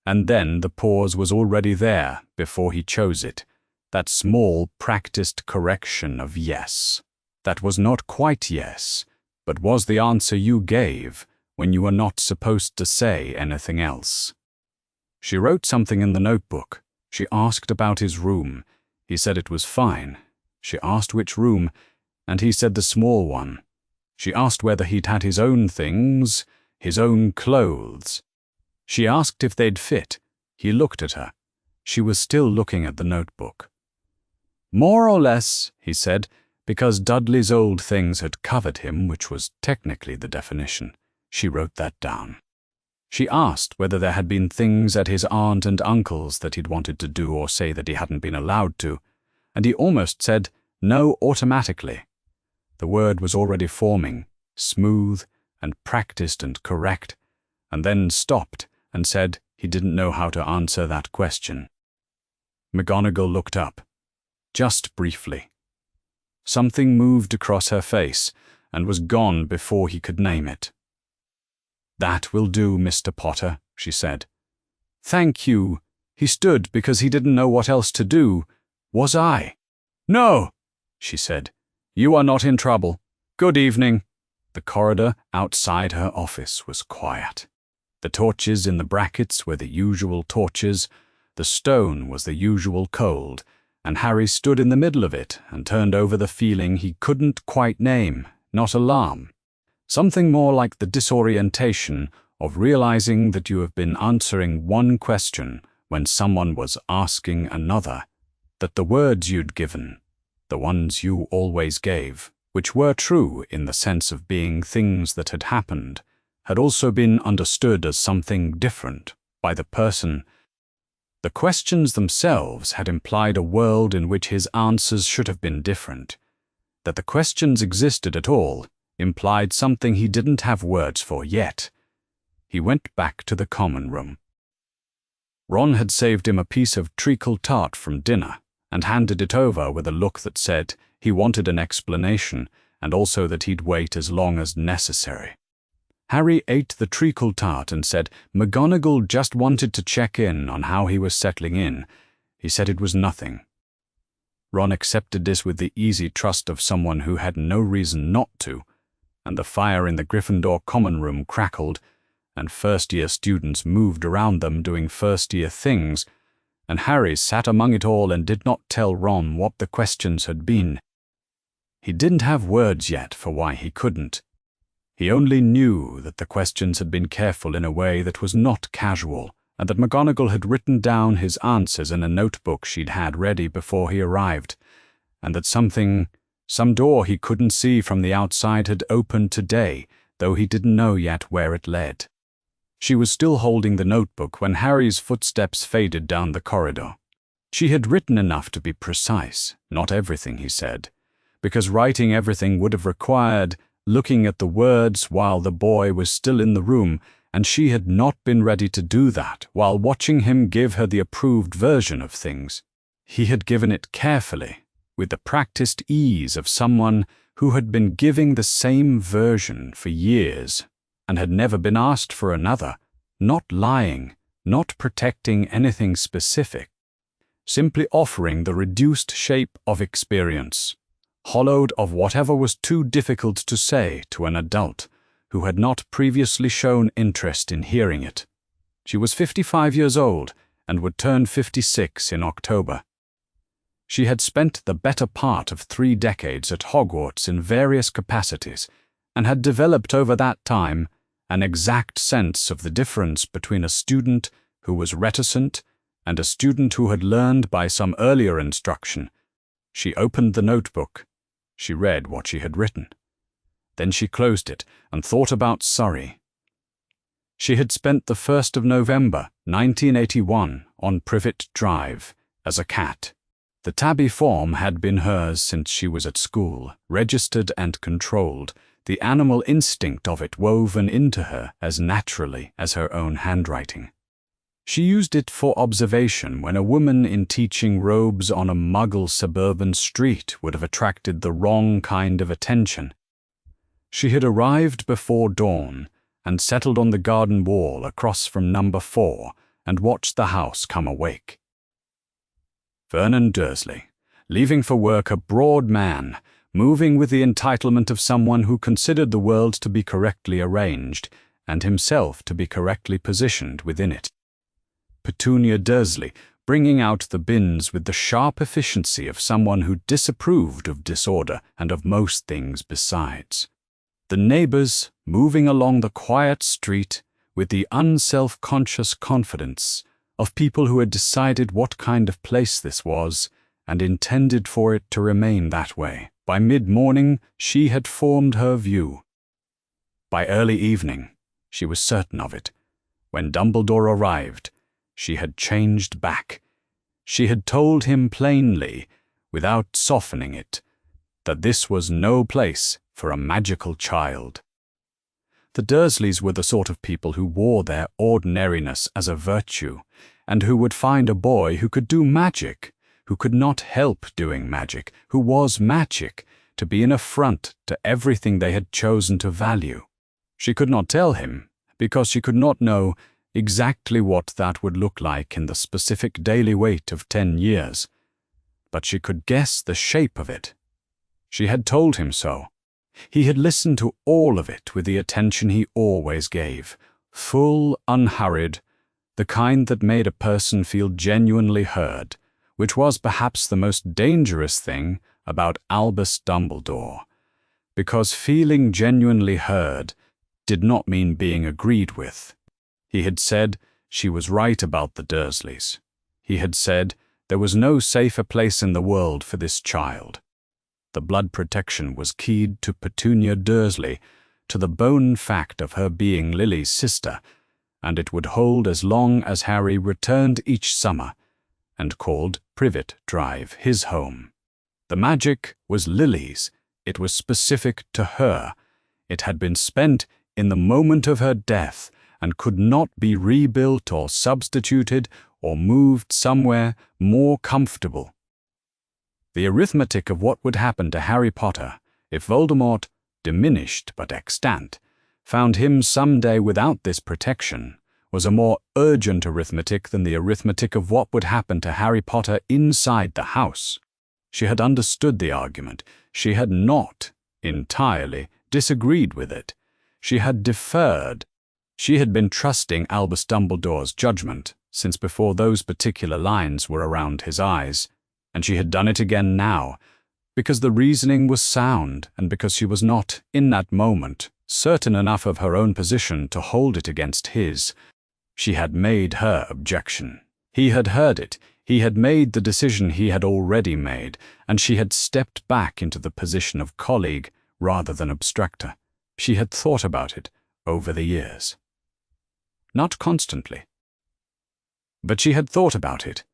And then the pause was already there before he chose it. That small, practiced correction of yes. That was not quite yes, but was the answer you gave when you were not supposed to say anything else. She wrote something in the notebook. She asked about his room. He said it was fine. She asked which room, and he said the small one. She asked whether he'd had his own things, his own clothes. She asked if they'd fit. He looked at her. She was still looking at the notebook. "More or less," he said, because Dudley's old things had covered him, which was technically the definition. She wrote that down. She asked whether there had been things at his aunt and uncle's that he'd wanted to do or say that he hadn't been allowed to, and he almost said no automatically. The word was already forming, smooth and practiced and correct, and then stopped and said he didn't know how to answer that question. McGonagall looked up, just briefly. Something moved across her face and was gone before he could name it. "That will do, Mr. Potter," she said. "Thank you." He stood because he didn't know what else to do. Was I? "No," she said. "You are not in trouble. Good evening." The corridor outside her office was quiet. The torches in the brackets were the usual torches, the stone was the usual cold, and Harry stood in the middle of it and turned over the feeling he couldn't quite name, not alarm. Something more like the disorientation of realizing that you have been answering one question when someone was asking another, that the words you'd given, the ones you always gave, which were true in the sense of being things that had happened, had also been understood as something different by the person. The questions themselves had implied a world in which his answers should have been different. That the questions existed at all implied something he didn't have words for yet. He went back to the common room. Ron had saved him a piece of treacle tart from dinner and handed it over with a look that said he wanted an explanation and also that he'd wait as long as necessary. Harry ate the treacle tart and said McGonagall just wanted to check in on how he was settling in. He said it was nothing. Ron accepted this with the easy trust of someone who had no reason not to, and the fire in the Gryffindor common room crackled, and first-year students moved around them doing first-year things, and Harry sat among it all and did not tell Ron what the questions had been. He didn't have words yet for why he couldn't. He only knew that the questions had been careful in a way that was not casual, and that McGonagall had written down his answers in a notebook she'd had ready before he arrived, and that some door he couldn't see from the outside had opened today, though he didn't know yet where it led. She was still holding the notebook when Harry's footsteps faded down the corridor. She had written enough to be precise, not everything, he said, because writing everything would have required looking at the words while the boy was still in the room, and she had not been ready to do that while watching him give her the approved version of things. He had given it carefully, with the practiced ease of someone who had been giving the same version for years and had never been asked for another, not lying, not protecting anything specific, simply offering the reduced shape of experience, hollowed of whatever was too difficult to say to an adult who had not previously shown interest in hearing it. She was 55 years old and would turn 56 in October. She had spent the better part of 3 decades at Hogwarts in various capacities and had developed over that time an exact sense of the difference between a student who was reticent and a student who had learned by some earlier instruction. She opened the notebook. She read what she had written. Then she closed it and thought about Surrey. She had spent the 1st of November, 1981, on Privet Drive as a cat. The tabby form had been hers since she was at school, registered and controlled, the animal instinct of it woven into her as naturally as her own handwriting. She used it for observation when a woman in teaching robes on a muggle suburban street would have attracted the wrong kind of attention. She had arrived before dawn and settled on the garden wall across from number 4 and watched the house come awake. Vernon Dursley, leaving for work a broad man, moving with the entitlement of someone who considered the world to be correctly arranged and himself to be correctly positioned within it. Petunia Dursley, bringing out the bins with the sharp efficiency of someone who disapproved of disorder and of most things besides. The neighbors moving along the quiet street with the unself-conscious confidence of people who had decided what kind of place this was and intended for it to remain that way. By mid-morning, she had formed her view. By early evening, she was certain of it. When Dumbledore arrived, she had changed back. She had told him plainly, without softening it, that this was no place for a magical child. The Dursleys were the sort of people who wore their ordinariness as a virtue, and who would find a boy who could do magic, who could not help doing magic, who was magic, to be an affront to everything they had chosen to value. She could not tell him, because she could not know exactly what that would look like in the specific daily wait of 10 years. But she could guess the shape of it. She had told him so. He had listened to all of it with the attention he always gave, full, unhurried, the kind that made a person feel genuinely heard, which was perhaps the most dangerous thing about Albus Dumbledore, because feeling genuinely heard did not mean being agreed with. He had said she was right about the Dursleys. He had said there was no safer place in the world for this child. The blood protection was keyed to Petunia Dursley, to the bone fact of her being Lily's sister, and it would hold as long as Harry returned each summer and called Privet Drive his home. The magic was Lily's. It was specific to her. It had been spent in the moment of her death and could not be rebuilt or substituted or moved somewhere more comfortable. The arithmetic of what would happen to Harry Potter if Voldemort, diminished but extant, found him someday without this protection was a more urgent arithmetic than the arithmetic of what would happen to Harry Potter inside the house. She had understood the argument. She had not entirely disagreed with it. She had deferred. She had been trusting Albus Dumbledore's judgment since before those particular lines were around his eyes, and she had done it again now, because the reasoning was sound and because she was not, in that moment, certain enough of her own position to hold it against his. She had made her objection. He had heard it. He had made the decision he had already made, and she had stepped back into the position of colleague rather than obstructor. She had thought about it over the years. Not constantly. But she had thought about it.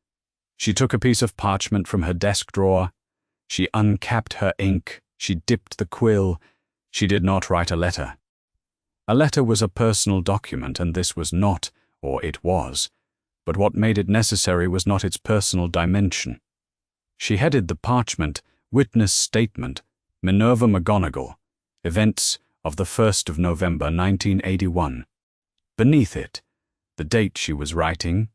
She took a piece of parchment from her desk drawer. She uncapped her ink. She dipped the quill. She did not write a letter. A letter was a personal document, and this was not, or it was. But what made it necessary was not its personal dimension. She headed the parchment, Witness Statement, Minerva McGonagall, Events of the 1st of November 1981. Beneath it, the date she was writing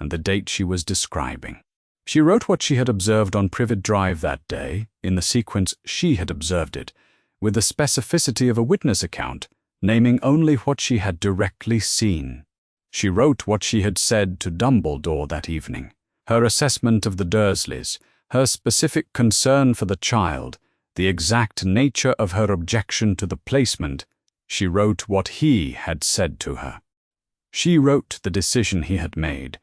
and the date she was describing. She wrote what she had observed on Privet Drive that day, in the sequence she had observed it, with the specificity of a witness account, naming only what she had directly seen. She wrote what she had said to Dumbledore that evening, her assessment of the Dursleys, her specific concern for the child, the exact nature of her objection to the placement. She wrote what he had said to her. She wrote the decision he had made.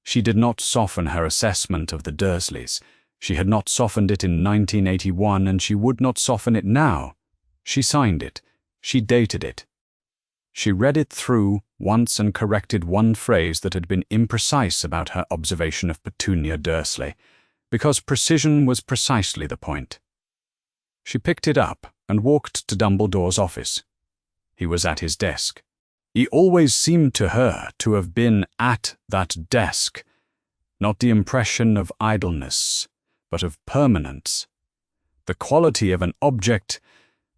She did not soften her assessment of the Dursleys. She had not softened it in 1981, and she would not soften it now. She signed it. She dated it. She read it through once and corrected one phrase that had been imprecise about her observation of Petunia Dursley, because precision was precisely the point. She picked it up and walked to Dumbledore's office. He was at his desk. He always seemed to her to have been at that desk, not the impression of idleness, but of permanence, the quality of an object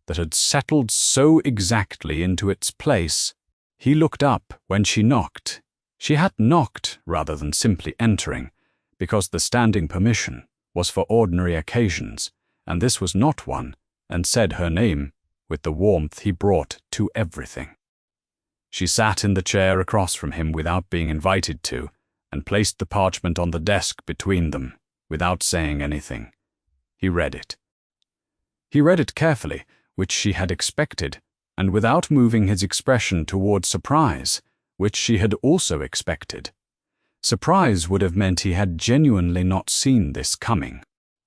that had settled so exactly into its place. He looked up when she knocked. She had knocked rather than simply entering, because the standing permission was for ordinary occasions, and this was not one, and said her name with the warmth he brought to everything. She sat in the chair across from him without being invited to, and placed the parchment on the desk between them, without saying anything. He read it. He read it carefully, which she had expected, and without moving his expression toward surprise, which she had also expected. Surprise would have meant he had genuinely not seen this coming.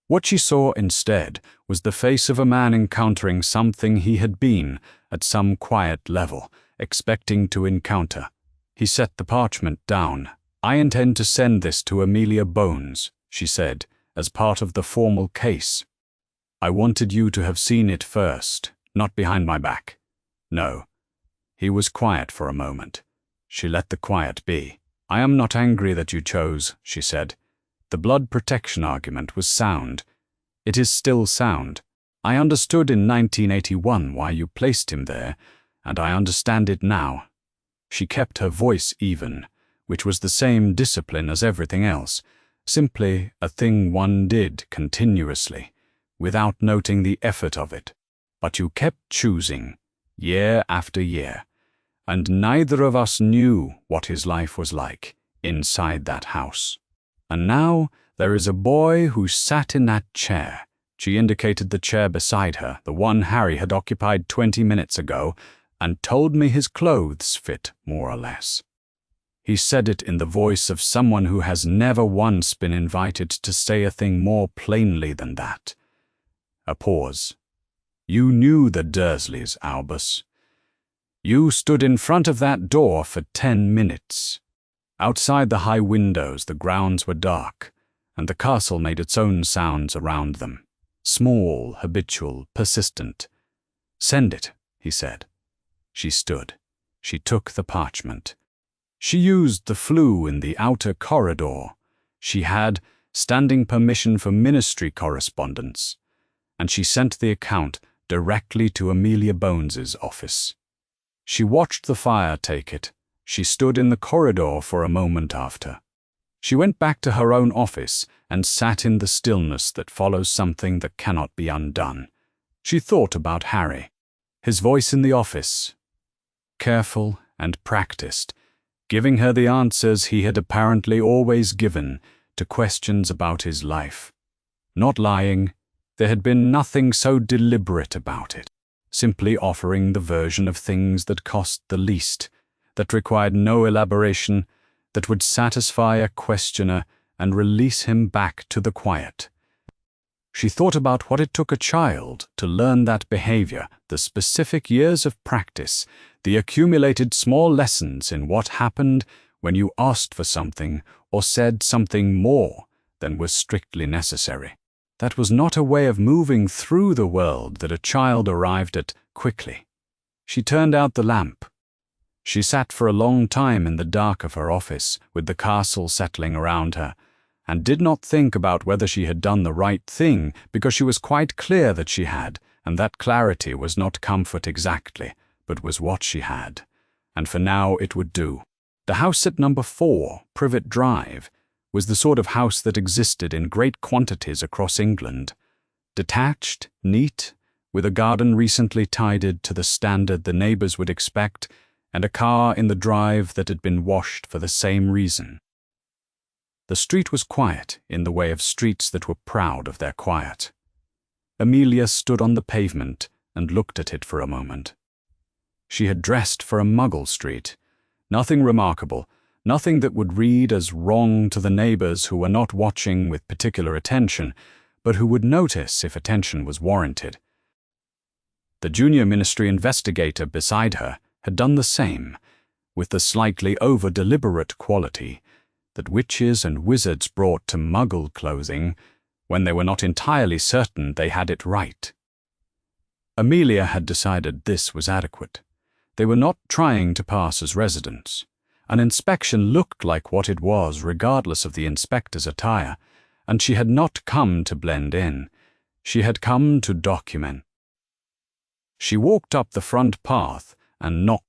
What she saw instead was the face of a man encountering something he had been, at some quiet level, expecting to encounter. He set the parchment down. "I intend to send this to Amelia Bones," she said, "as part of the formal case. I wanted you to have seen it first, not behind my back." "No." He was quiet for a moment. She let the quiet be. "I am not angry that you chose," she said. The blood protection argument was sound. It is still sound. I understood in 1981 why you placed him there, and I understand it now. She kept her voice even, which was the same discipline as everything else, simply a thing one did continuously, without noting the effort of it. But you kept choosing, year after year, and neither of us knew what his life was like inside that house. And now there is a boy who sat in that chair. She indicated the chair beside her, the one Harry had occupied 20 minutes ago, and told me his clothes fit more or less. He said it in the voice of someone who has never once been invited to say a thing more plainly than that. A pause. You knew the Dursleys, Albus. You stood in front of that door for 10 minutes. Outside the high windows, the grounds were dark, and the castle made its own sounds around them. Small, habitual, persistent. Send it, he said. She stood. She took the parchment. She used the flue in the outer corridor. She had standing permission for ministry correspondence, and she sent the account directly to Amelia Bones's office. She watched the fire take it. She stood in the corridor for a moment after. She went back to her own office and sat in the stillness that follows something that cannot be undone. She thought about Harry, his voice in the office, careful and practiced, giving her the answers he had apparently always given to questions about his life. Not lying, there had been nothing so deliberate about it, simply offering the version of things that cost the least, that required no elaboration, that would satisfy a questioner and release him back to the quiet. She thought about what it took a child to learn that behavior, the specific years of practice, the accumulated small lessons in what happened when you asked for something or said something more than was strictly necessary. That was not a way of moving through the world that a child arrived at quickly. She turned out the lamp. She sat for a long time in the dark of her office, with the castle settling around her, and did not think about whether she had done the right thing, because she was quite clear that she had, and that clarity was not comfort exactly, but was what she had, and for now it would do. The house at number 4, Privet Drive, was the sort of house that existed in great quantities across England. Detached, neat, with a garden recently tidied to the standard the neighbours would expect, and a car in the drive that had been washed for the same reason. The street was quiet in the way of streets that were proud of their quiet. Amelia stood on the pavement and looked at it for a moment. She had dressed for a Muggle street. Nothing remarkable, nothing that would read as wrong to the neighbours who were not watching with particular attention, but who would notice if attention was warranted. The junior ministry investigator beside her had done the same, with the slightly over-deliberate quality that witches and wizards brought to Muggle clothing when they were not entirely certain they had it right. Amelia had decided this was adequate. They were not trying to pass as residents. An inspection looked like what it was regardless of the inspector's attire, and she had not come to blend in. She had come to document. She walked up the front path and knocked.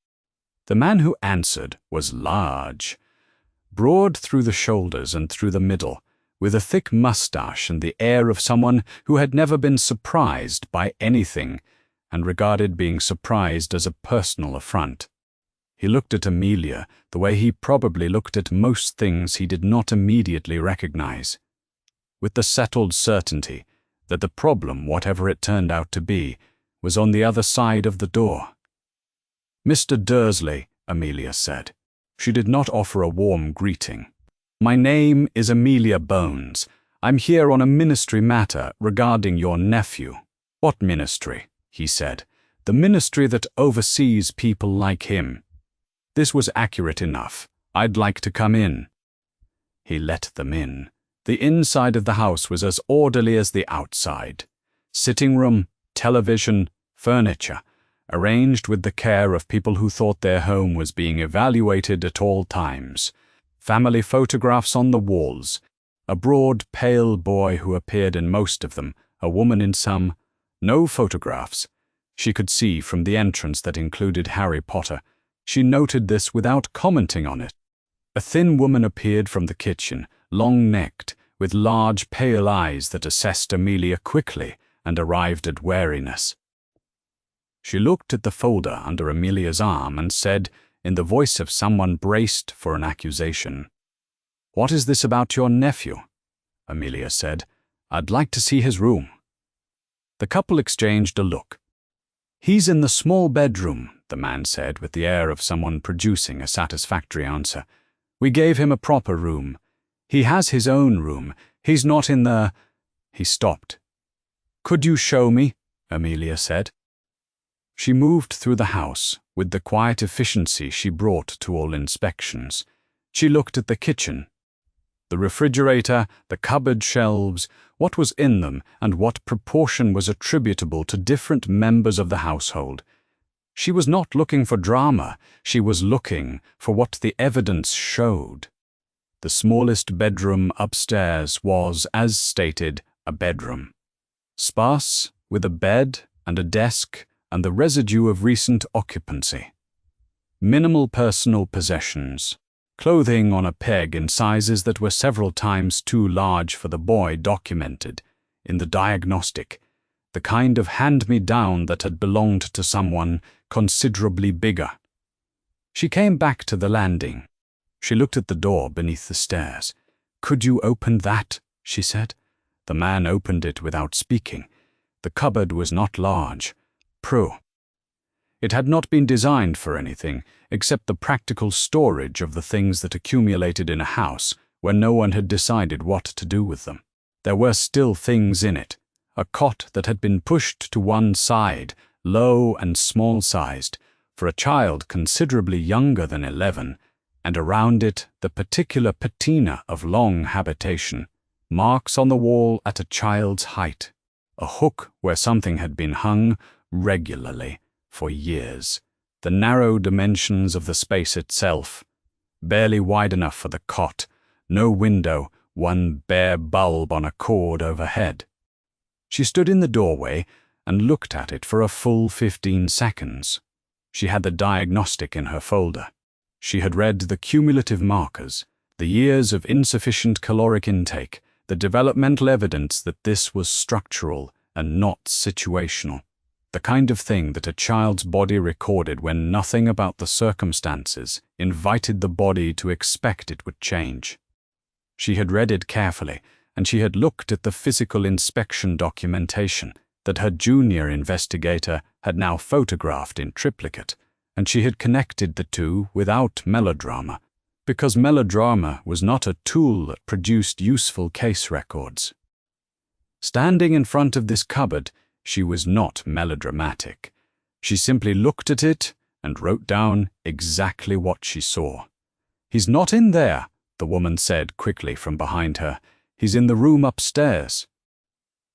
The man who answered was large, broad through the shoulders and through the middle, with a thick mustache and the air of someone who had never been surprised by anything and regarded being surprised as a personal affront. He looked at Amelia the way he probably looked at most things he did not immediately recognize, with the settled certainty that the problem, whatever it turned out to be, was on the other side of the door. "Mr. Dursley," Amelia said. She did not offer a warm greeting. "My name is Amelia Bones. I'm here on a ministry matter regarding your nephew." "What ministry?" he said. "The ministry that oversees people like him." This was accurate enough. "I'd like to come in." He let them in. The inside of the house was as orderly as the outside. Sitting room, television, furniture, arranged with the care of people who thought their home was being evaluated at all times. Family photographs on the walls. A broad, pale boy who appeared in most of them, a woman in some. No photographs. She could see from the entrance that included Harry Potter. She noted this without commenting on it. A thin woman appeared from the kitchen, long-necked, with large, pale eyes that assessed Amelia quickly and arrived at wariness. She looked at the folder under Amelia's arm and said, in the voice of someone braced for an accusation, "What is this about your nephew?" Amelia said, "I'd like to see his room." The couple exchanged a look. "He's in the small bedroom," the man said with the air of someone producing a satisfactory answer. "We gave him a proper room. He has his own room. He's not in the—" He stopped. "Could you show me?" Amelia said. She moved through the house with the quiet efficiency she brought to all inspections. She looked at the kitchen. The refrigerator, the cupboard shelves, what was in them and what proportion was attributable to different members of the household. She was not looking for drama, she was looking for what the evidence showed. The smallest bedroom upstairs was, as stated, a bedroom. Sparse, with a bed and a desk and the residue of recent occupancy. Minimal personal possessions. Clothing on a peg in sizes that were several times too large for the boy documented in the Diagnostic, the kind of hand-me-down that had belonged to someone considerably bigger. She came back to the landing. She looked at the door beneath the stairs. "Could you open that?" she said. The man opened it without speaking. The cupboard was not large. Prue. It had not been designed for anything except the practical storage of the things that accumulated in a house where no one had decided what to do with them. There were still things in it. A cot that had been pushed to one side, low and small-sized, for a child considerably younger than 11, and around it the particular patina of long habitation, marks on the wall at a child's height, a hook where something had been hung regularly for years, the narrow dimensions of the space itself, barely wide enough for the cot, no window, one bare bulb on a cord overhead. She stood in the doorway and looked at it for a full 15 seconds. She had the Diagnostic in her folder. She had read the cumulative markers, the years of insufficient caloric intake, the developmental evidence that this was structural and not situational. The kind of thing that a child's body recorded when nothing about the circumstances invited the body to expect it would change. She had read it carefully, and she had looked at the physical inspection documentation that her junior investigator had now photographed in triplicate, and she had connected the two without melodrama, because melodrama was not a tool that produced useful case records. Standing in front of this cupboard, she was not melodramatic. She simply looked at it and wrote down exactly what she saw. "He's not in there," the woman said quickly from behind her. "He's in the room upstairs."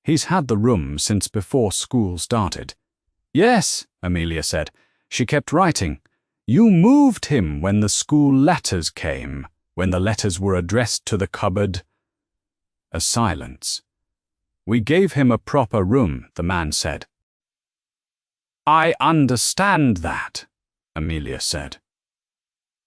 "He's had the room since before school started." "Yes," Amelia said. She kept writing. "You moved him when the school letters came, when the letters were addressed to the cupboard." A silence. "We gave him a proper room," the man said. "I understand that," Amelia said.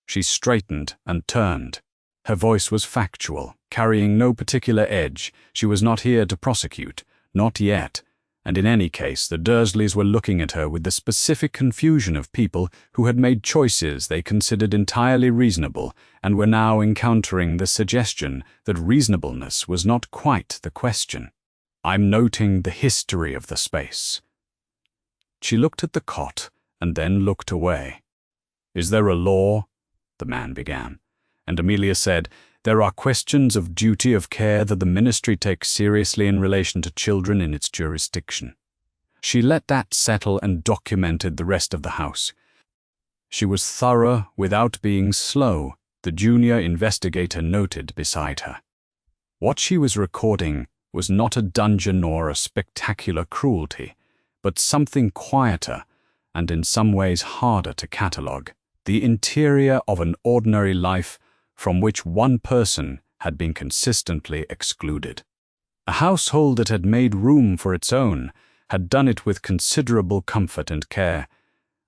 She straightened and turned. Her voice was factual, carrying no particular edge. She was not here to prosecute, not yet, and in any case the Dursleys were looking at her with the specific confusion of people who had made choices they considered entirely reasonable and were now encountering the suggestion that reasonableness was not quite the question. "I'm noting the history of the space." She looked at the cot and then looked away. "Is there a law?" the man began, and Amelia said, "There are questions of duty of care that the ministry takes seriously in relation to children in its jurisdiction." She let that settle and documented the rest of the house. She was thorough without being slow, the junior investigator noted beside her. What she was recording was not a dungeon or a spectacular cruelty, but something quieter and in some ways harder to catalogue, the interior of an ordinary life from which one person had been consistently excluded. A household that had made room for its own had done it with considerable comfort and care,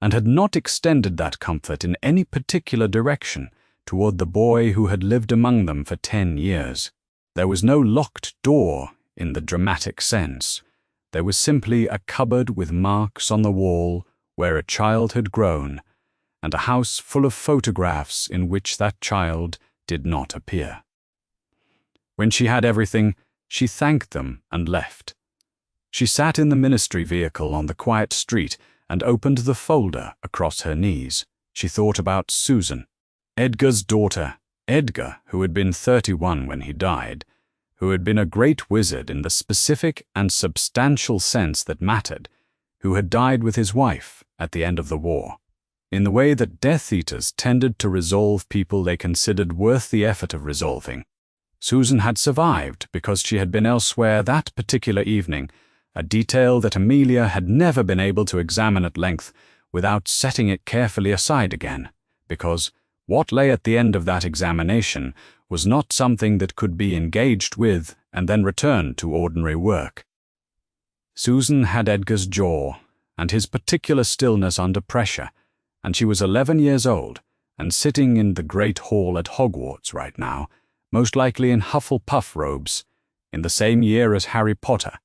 and had not extended that comfort in any particular direction toward the boy who had lived among them for 10 years. There was no locked door in the dramatic sense. There was simply a cupboard with marks on the wall where a child had grown, and a house full of photographs in which that child did not appear. When she had everything, she thanked them and left. She sat in the ministry vehicle on the quiet street and opened the folder across her knees. She thought about Susan, Edgar's daughter, Edgar, who had been 31 when he died, who had been a great wizard in the specific and substantial sense that mattered, who had died with his wife at the end of the war, in the way that Death Eaters tended to resolve people they considered worth the effort of resolving. Susan had survived because she had been elsewhere that particular evening, a detail that Amelia had never been able to examine at length without setting it carefully aside again, because what lay at the end of that examination was not something that could be engaged with and then returned to ordinary work. Susan had Edgar's jaw and his particular stillness under pressure, and she was 11 years old and sitting in the great hall at Hogwarts right now, most likely in Hufflepuff robes, in the same year as Harry Potter.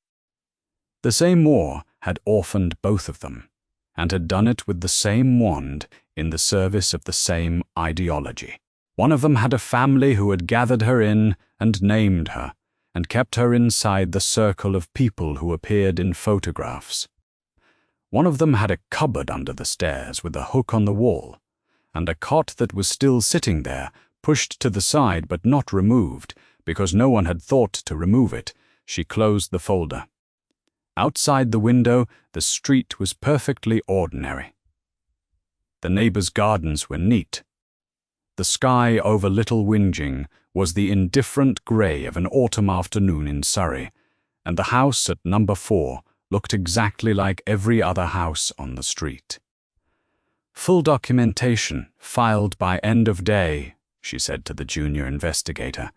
The same war had orphaned both of them, and had done it with the same wand in the service of the same ideology. One of them had a family who had gathered her in and named her, and kept her inside the circle of people who appeared in photographs. One of them had a cupboard under the stairs with a hook on the wall, and a cot that was still sitting there, pushed to the side but not removed, because no one had thought to remove it. She closed the folder. Outside the window, the street was perfectly ordinary. The neighbors' gardens were neat. The sky over Little Whinging was the indifferent grey of an autumn afternoon in Surrey, and the house at number 4 looked exactly like every other house on the street. "Full documentation, filed by end of day," she said to the junior investigator.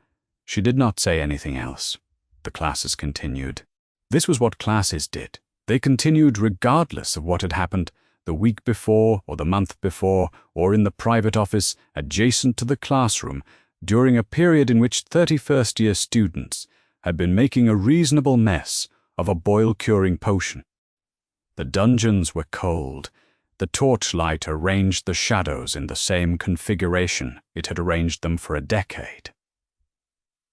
She did not say anything else. The classes continued. This was what classes did. They continued regardless of what had happened the week before or the month before or in the private office adjacent to the classroom during a period in which 31st-year students had been making a reasonable mess of a boil-curing potion. The dungeons were cold. The torchlight arranged the shadows in the same configuration it had arranged them for a decade.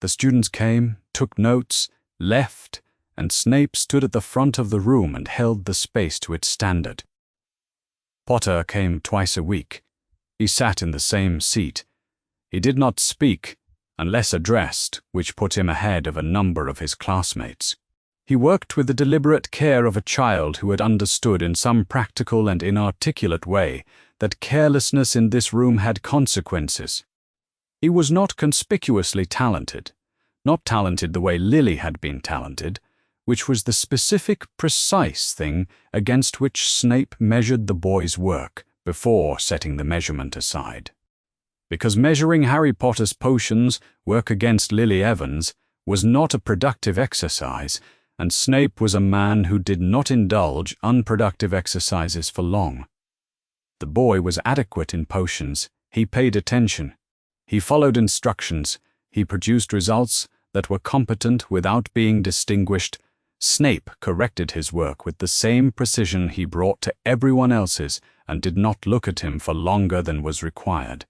The students came, took notes, left, and Snape stood at the front of the room and held the space to its standard. Potter came twice a week. He sat in the same seat. He did not speak, unless addressed, which put him ahead of a number of his classmates. He worked with the deliberate care of a child who had understood in some practical and inarticulate way that carelessness in this room had consequences. He was not conspicuously talented, not talented the way Lily had been talented, which was the specific, precise thing against which Snape measured the boy's work before setting the measurement aside. Because measuring Harry Potter's potions' work against Lily Evans' was not a productive exercise, and Snape was a man who did not indulge unproductive exercises for long. The boy was adequate in potions. He paid attention. He followed instructions. He produced results that were competent without being distinguished. Snape corrected his work with the same precision he brought to everyone else's and did not look at him for longer than was required.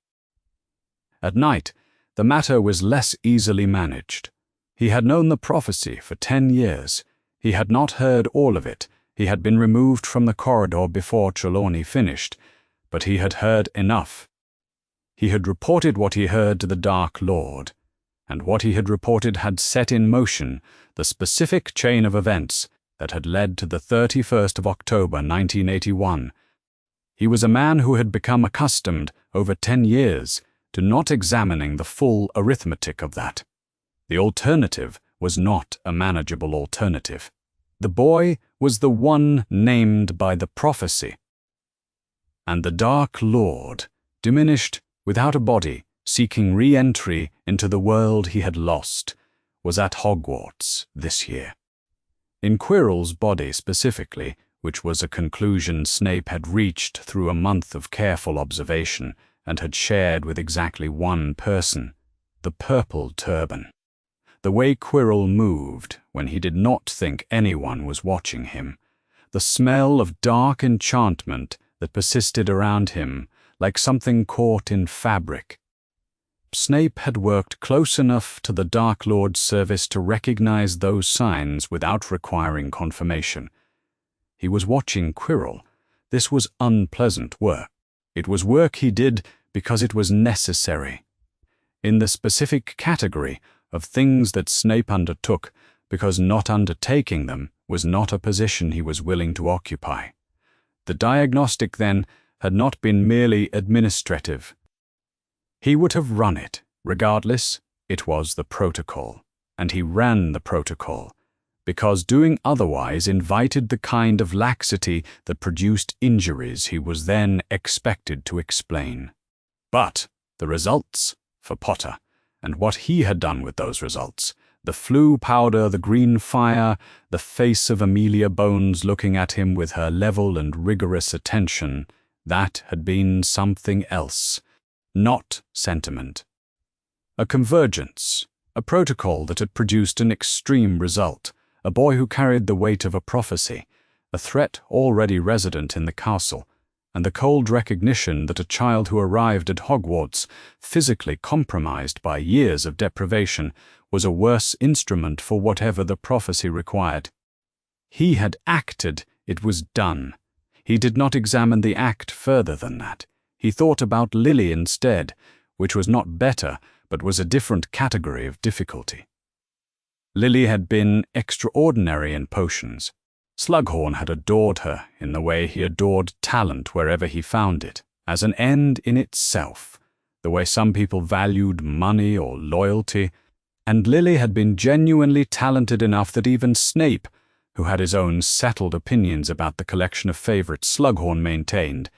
At night, the matter was less easily managed. He had known the prophecy for 10 years. He had not heard all of it. He had been removed from the corridor before Trelawney finished, but he had heard enough. He had reported what he heard to the Dark Lord, and what he had reported had set in motion the specific chain of events that had led to the 31st of October 1981. He was a man who had become accustomed, over 10 years, to not examining the full arithmetic of that. The alternative was not a manageable alternative. The boy was the one named by the prophecy. And the Dark Lord, diminished, without a body, seeking re-entry into the world he had lost, was at Hogwarts this year. In Quirrell's body specifically, which was a conclusion Snape had reached through a month of careful observation and had shared with exactly one person, the purple turban. The way Quirrell moved when he did not think anyone was watching him, the smell of dark enchantment that persisted around him like something caught in fabric. Snape had worked close enough to the Dark Lord's service to recognize those signs without requiring confirmation. He was watching Quirrell. This was unpleasant work. It was work he did because it was necessary. In the specific category of things that Snape undertook because not undertaking them was not a position he was willing to occupy. The diagnostic, then, had not been merely administrative. He would have run it. Regardless, it was the protocol, and he ran the protocol, because doing otherwise invited the kind of laxity that produced injuries he was then expected to explain. But the results, for Potter, and what he had done with those results, the Floo powder, the green fire, the face of Amelia Bones looking at him with her level and rigorous attention, that had been something else. Not sentiment. A convergence, a protocol that had produced an extreme result, a boy who carried the weight of a prophecy, a threat already resident in the castle, and the cold recognition that a child who arrived at Hogwarts, physically compromised by years of deprivation, was a worse instrument for whatever the prophecy required. He had acted, it was done. He did not examine the act further than that. He thought about Lily instead, which was not better, but was a different category of difficulty. Lily had been extraordinary in potions. Slughorn had adored her in the way he adored talent wherever he found it, as an end in itself, the way some people valued money or loyalty, and Lily had been genuinely talented enough that even Snape, who had his own settled opinions about the collection of favorites Slughorn maintained,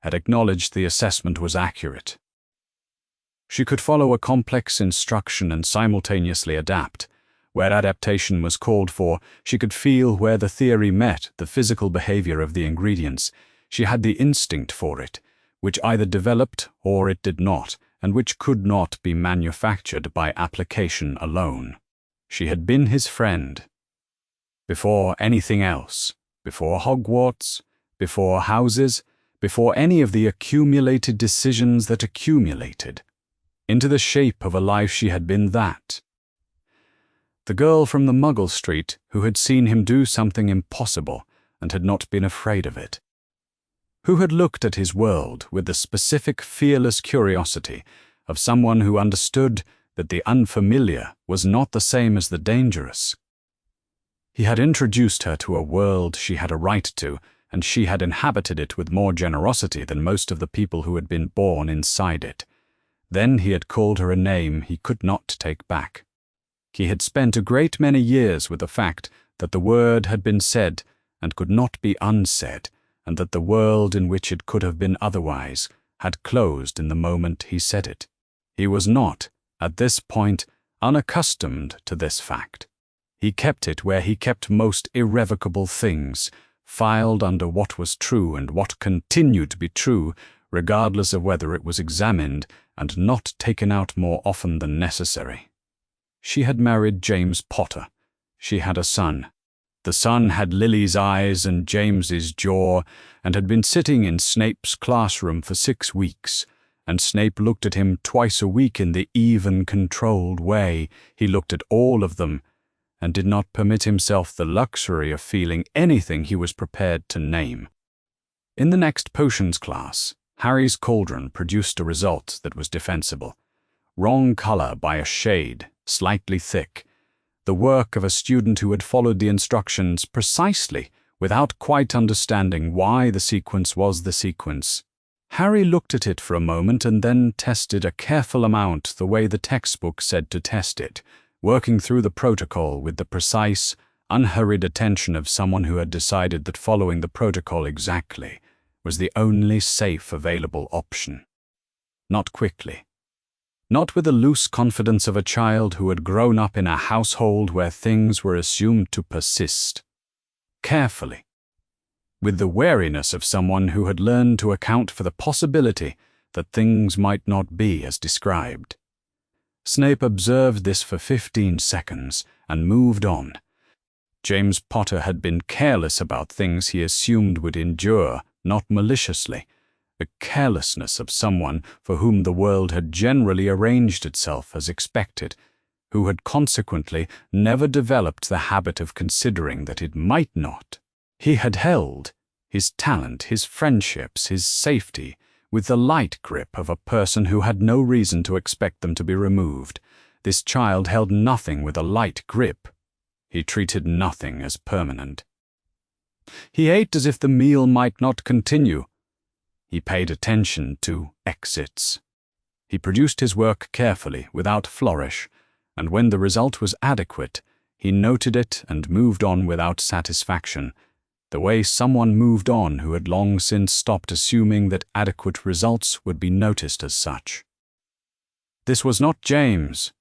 had acknowledged the assessment was accurate. She could follow a complex instruction and simultaneously adapt. Where adaptation was called for, she could feel where the theory met the physical behavior of the ingredients. She had the instinct for it, which either developed or it did not, and which could not be manufactured by application alone. She had been his friend. Before anything else, before Hogwarts, before houses, before any of the accumulated decisions that accumulated. Into the shape of a life she had been that. The girl from the Muggle Street who had seen him do something impossible and had not been afraid of it. Who had looked at his world with the specific fearless curiosity of someone who understood that the unfamiliar was not the same as the dangerous. He had introduced her to a world she had a right to, and she had inhabited it with more generosity than most of the people who had been born inside it. Then he had called her a name he could not take back. He had spent a great many years with the fact that the word had been said and could not be unsaid, and that the world in which it could have been otherwise had closed in the moment he said it. He was not, at this point, unaccustomed to this fact. He kept it where he kept most irrevocable things, filed under what was true and what continued to be true, regardless of whether it was examined and not taken out more often than necessary. She had married James Potter. She had a son. The son had Lily's eyes and James's jaw, and had been sitting in Snape's classroom for 6 weeks, and Snape looked at him twice a week in the even, controlled way he looked at all of them, and did not permit himself the luxury of feeling anything he was prepared to name. In the next potions class, Harry's cauldron produced a result that was defensible. Wrong color by a shade, slightly thick. The work of a student who had followed the instructions precisely without quite understanding why the sequence was the sequence. Harry looked at it for a moment and then tested a careful amount the way the textbook said to test it, working through the protocol with the precise, unhurried attention of someone who had decided that following the protocol exactly was the only safe available option. Not quickly. not with the loose confidence of a child who had grown up in a household where things were assumed to persist. Carefully, with the wariness of someone who had learned to account for the possibility that things might not be as described. Snape observed this for 15 seconds and moved on. James Potter had been careless about things he assumed would endure, not maliciously, the carelessness of someone for whom the world had generally arranged itself as expected, who had consequently never developed the habit of considering that it might not. He had held his talent, his friendships, his safety, with the light grip of a person who had no reason to expect them to be removed. This child held nothing with a light grip. He treated nothing as permanent. He ate as if the meal might not continue. He paid attention to exits. He produced his work carefully, without flourish, and when the result was adequate, he noted it and moved on without satisfaction, the way someone moved on who had long since stopped assuming that adequate results would be noticed as such. This was not James.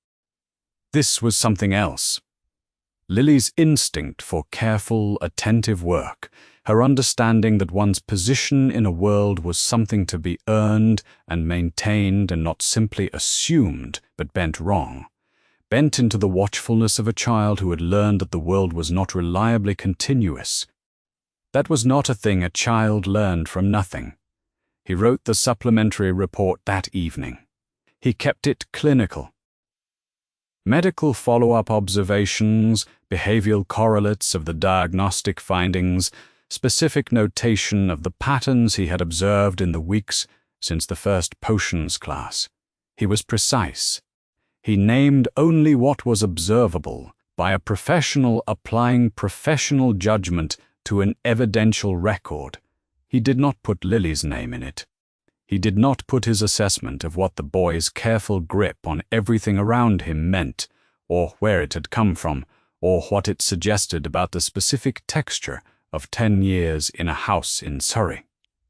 This was something else. Lily's instinct for careful, attentive work, her understanding that one's position in a world was something to be earned and maintained and not simply assumed but bent wrong, bent into the watchfulness of a child who had learned that the world was not reliably continuous. That was not a thing a child learned from nothing. He wrote the supplementary report that evening. He kept it clinical. Medical follow-up observations, behavioral correlates of the diagnostic findings, specific notation of the patterns he had observed in the weeks since the first potions class. He was precise. He named only what was observable by a professional applying professional judgment to an evidential record. He did not put Lily's name in it. He did not put his assessment of what the boy's careful grip on everything around him meant, or where it had come from, or what it suggested about the specific texture of 10 years in a house in Surrey.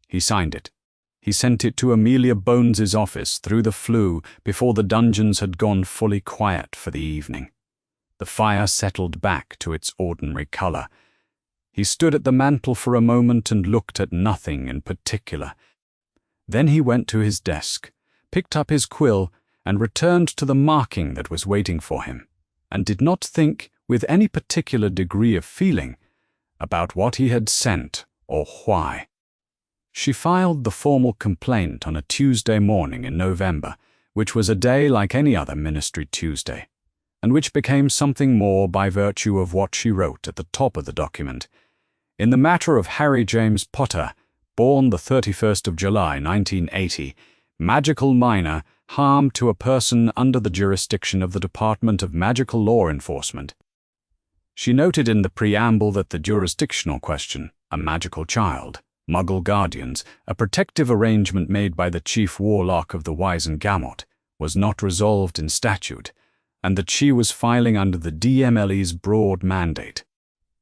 He signed it. He sent it to Amelia Bones's office through the Floo'd before the dungeons had gone fully quiet for the evening. The fire settled back to its ordinary color. He stood at the mantel for a moment and looked at nothing in particular. Then he went to his desk, picked up his quill, and returned to the marking that was waiting for him, and did not think, with any particular degree of feeling, about what he had sent or why. She filed the formal complaint on a Tuesday morning in November, which was a day like any other Ministry Tuesday, and which became something more by virtue of what she wrote at the top of the document. In the matter of Harry James Potter, born the 31st of July, 1980, magical minor, harm to a person under the jurisdiction of the Department of Magical Law Enforcement. She noted in the preamble that the jurisdictional question, a magical child, Muggle guardians, a protective arrangement made by the chief warlock of the Wizengamot, was not resolved in statute, and that she was filing under the DMLE's broad mandate.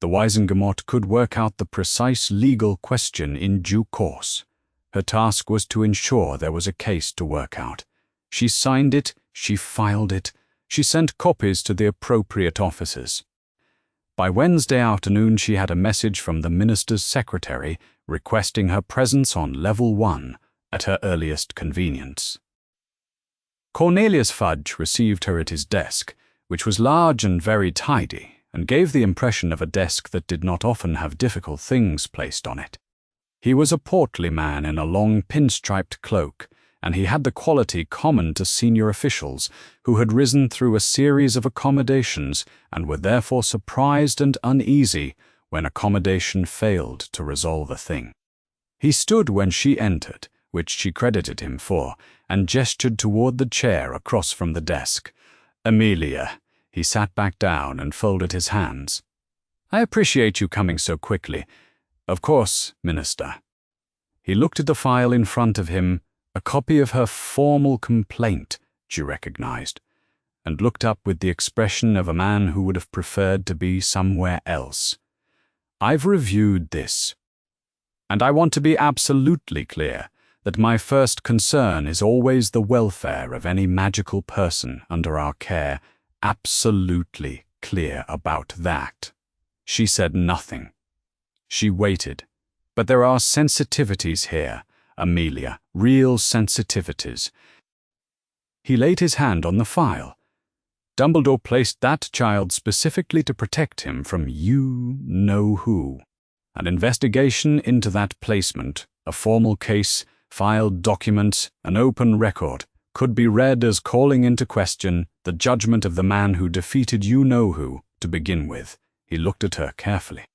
The Wizengamot could work out the precise legal question in due course. Her task was to ensure there was a case to work out. She signed it, she filed it, she sent copies to the appropriate officers. By Wednesday afternoon she had a message from the minister's secretary requesting her presence on level 1 at her earliest convenience. Cornelius Fudge received her at his desk, which was large and very tidy, and gave the impression of a desk that did not often have difficult things placed on it. He was a portly man in a long pinstriped cloak, and he had the quality common to senior officials who had risen through a series of accommodations and were therefore surprised and uneasy when accommodation failed to resolve a thing. He stood when she entered, which she credited him for, and gestured toward the chair across from the desk. "Amelia." He sat back down and folded his hands. "I appreciate you coming so quickly. Of course, Minister." He looked at the file in front of him, a copy of her formal complaint, she recognized, and looked up with the expression of a man who would have preferred to be somewhere else. "I've reviewed this, and I want to be absolutely clear that my first concern is always the welfare of any magical person under our care. Absolutely clear about that." She said nothing. She waited. "But there are sensitivities here, Amelia, real sensitivities." He laid his hand on the file. "Dumbledore placed that child specifically to protect him from you-know-who. An investigation into that placement, a formal case, filed documents, an open record, could be read as calling into question the judgment of the man who defeated you-know-who to begin with." He looked at her carefully.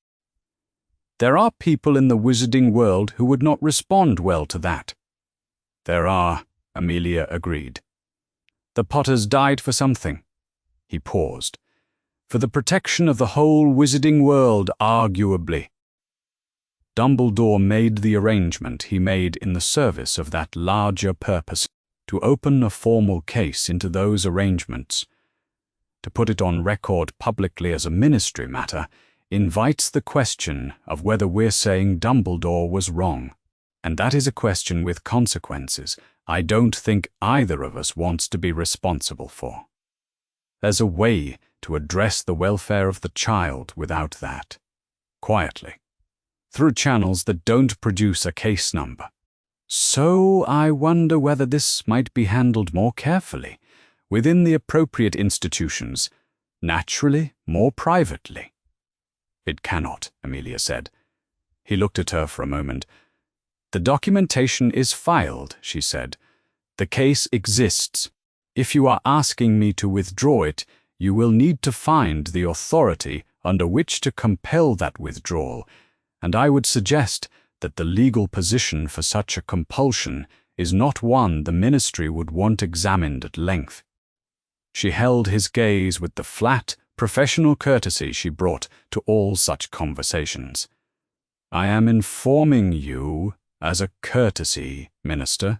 "There are people in the wizarding world who would not respond well to that." "There are," Amelia agreed. "The Potters died for something." He paused. "For the protection of the whole wizarding world, arguably. Dumbledore made the arrangement he made in the service of that larger purpose, to open a formal case into those arrangements. To put it on record publicly as a ministry matter invites the question of whether we're saying Dumbledore was wrong. And that is a question with consequences I don't think either of us wants to be responsible for. There's a way to address the welfare of the child without that. Quietly. Through channels that don't produce a case number. So I wonder whether this might be handled more carefully, within the appropriate institutions, naturally, more privately." "It cannot," Amelia said. He looked at her for a moment. "The documentation is filed," she said. "The case exists. If you are asking me to withdraw it, you will need to find the authority under which to compel that withdrawal, and I would suggest that the legal position for such a compulsion is not one the ministry would want examined at length." She held his gaze with the flat, professional courtesy she brought to all such conversations. "I am informing you as a courtesy, Minister.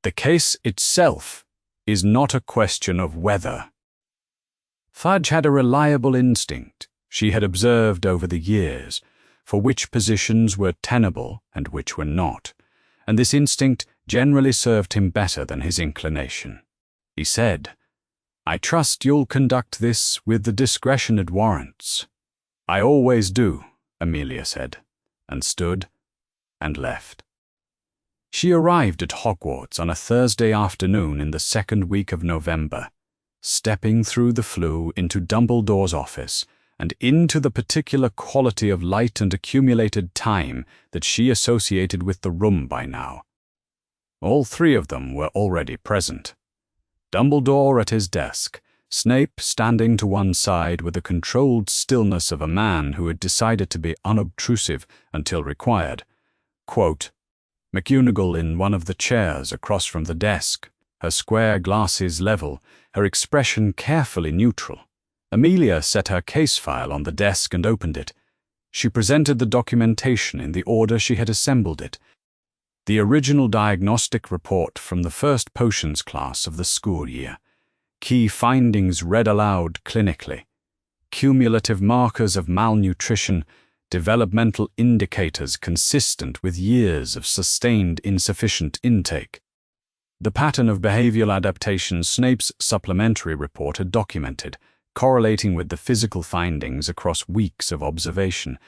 The case itself is not a question of whether." Fudge had a reliable instinct she had observed over the years for which positions were tenable and which were not, and this instinct generally served him better than his inclination. He said, "I trust you'll conduct this with the discretion it warrants." "I always do," Amelia said, and stood and left. She arrived at Hogwarts on a Thursday afternoon in the second week of November, stepping through the Floo into Dumbledore's office and into the particular quality of light and accumulated time that she associated with the room by now. All three of them were already present. Dumbledore at his desk, Snape standing to one side with the controlled stillness of a man who had decided to be unobtrusive until required. Quote, McGonagall in one of the chairs across from the desk, her square glasses level, her expression carefully neutral. Amelia set her case file on the desk and opened it. She presented the documentation in the order she had assembled it. The original diagnostic report from the first potions class of the school year. Key findings read aloud clinically. Cumulative markers of malnutrition, developmental indicators consistent with years of sustained insufficient intake. The pattern of behavioral adaptation Snape's supplementary report had documented, correlating with the physical findings across weeks of observation.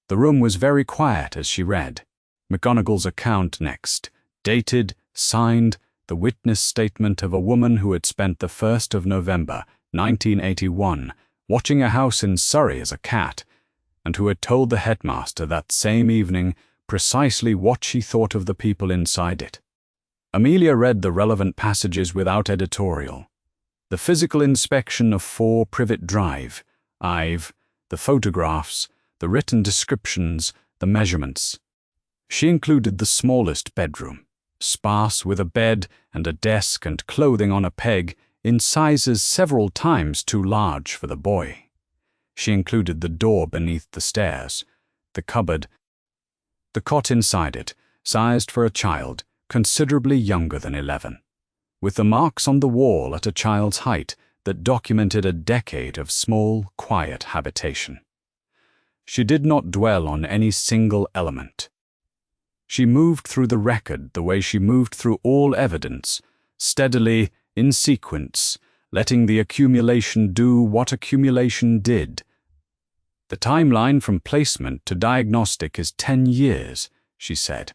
The room was very quiet as she read. McGonagall's account next, dated, signed, the witness statement of a woman who had spent the 1st of November, 1981, watching a house in Surrey as a cat, and who had told the headmaster that same evening precisely what she thought of the people inside it. Amelia read the relevant passages without editorial. The physical inspection of 4 Privet Drive, Ive, the photographs, the written descriptions, the measurements. She included the smallest bedroom, sparse with a bed and a desk and clothing on a peg in sizes several times too large for the boy. She included the door beneath the stairs, the cupboard, the cot inside it, sized for a child considerably younger than 11, with the marks on the wall at a child's height that documented a decade of small, quiet habitation. She did not dwell on any single element. She moved through the record the way she moved through all evidence, steadily, in sequence, letting the accumulation do what accumulation did. "The timeline from placement to diagnostic is 10 years, she said.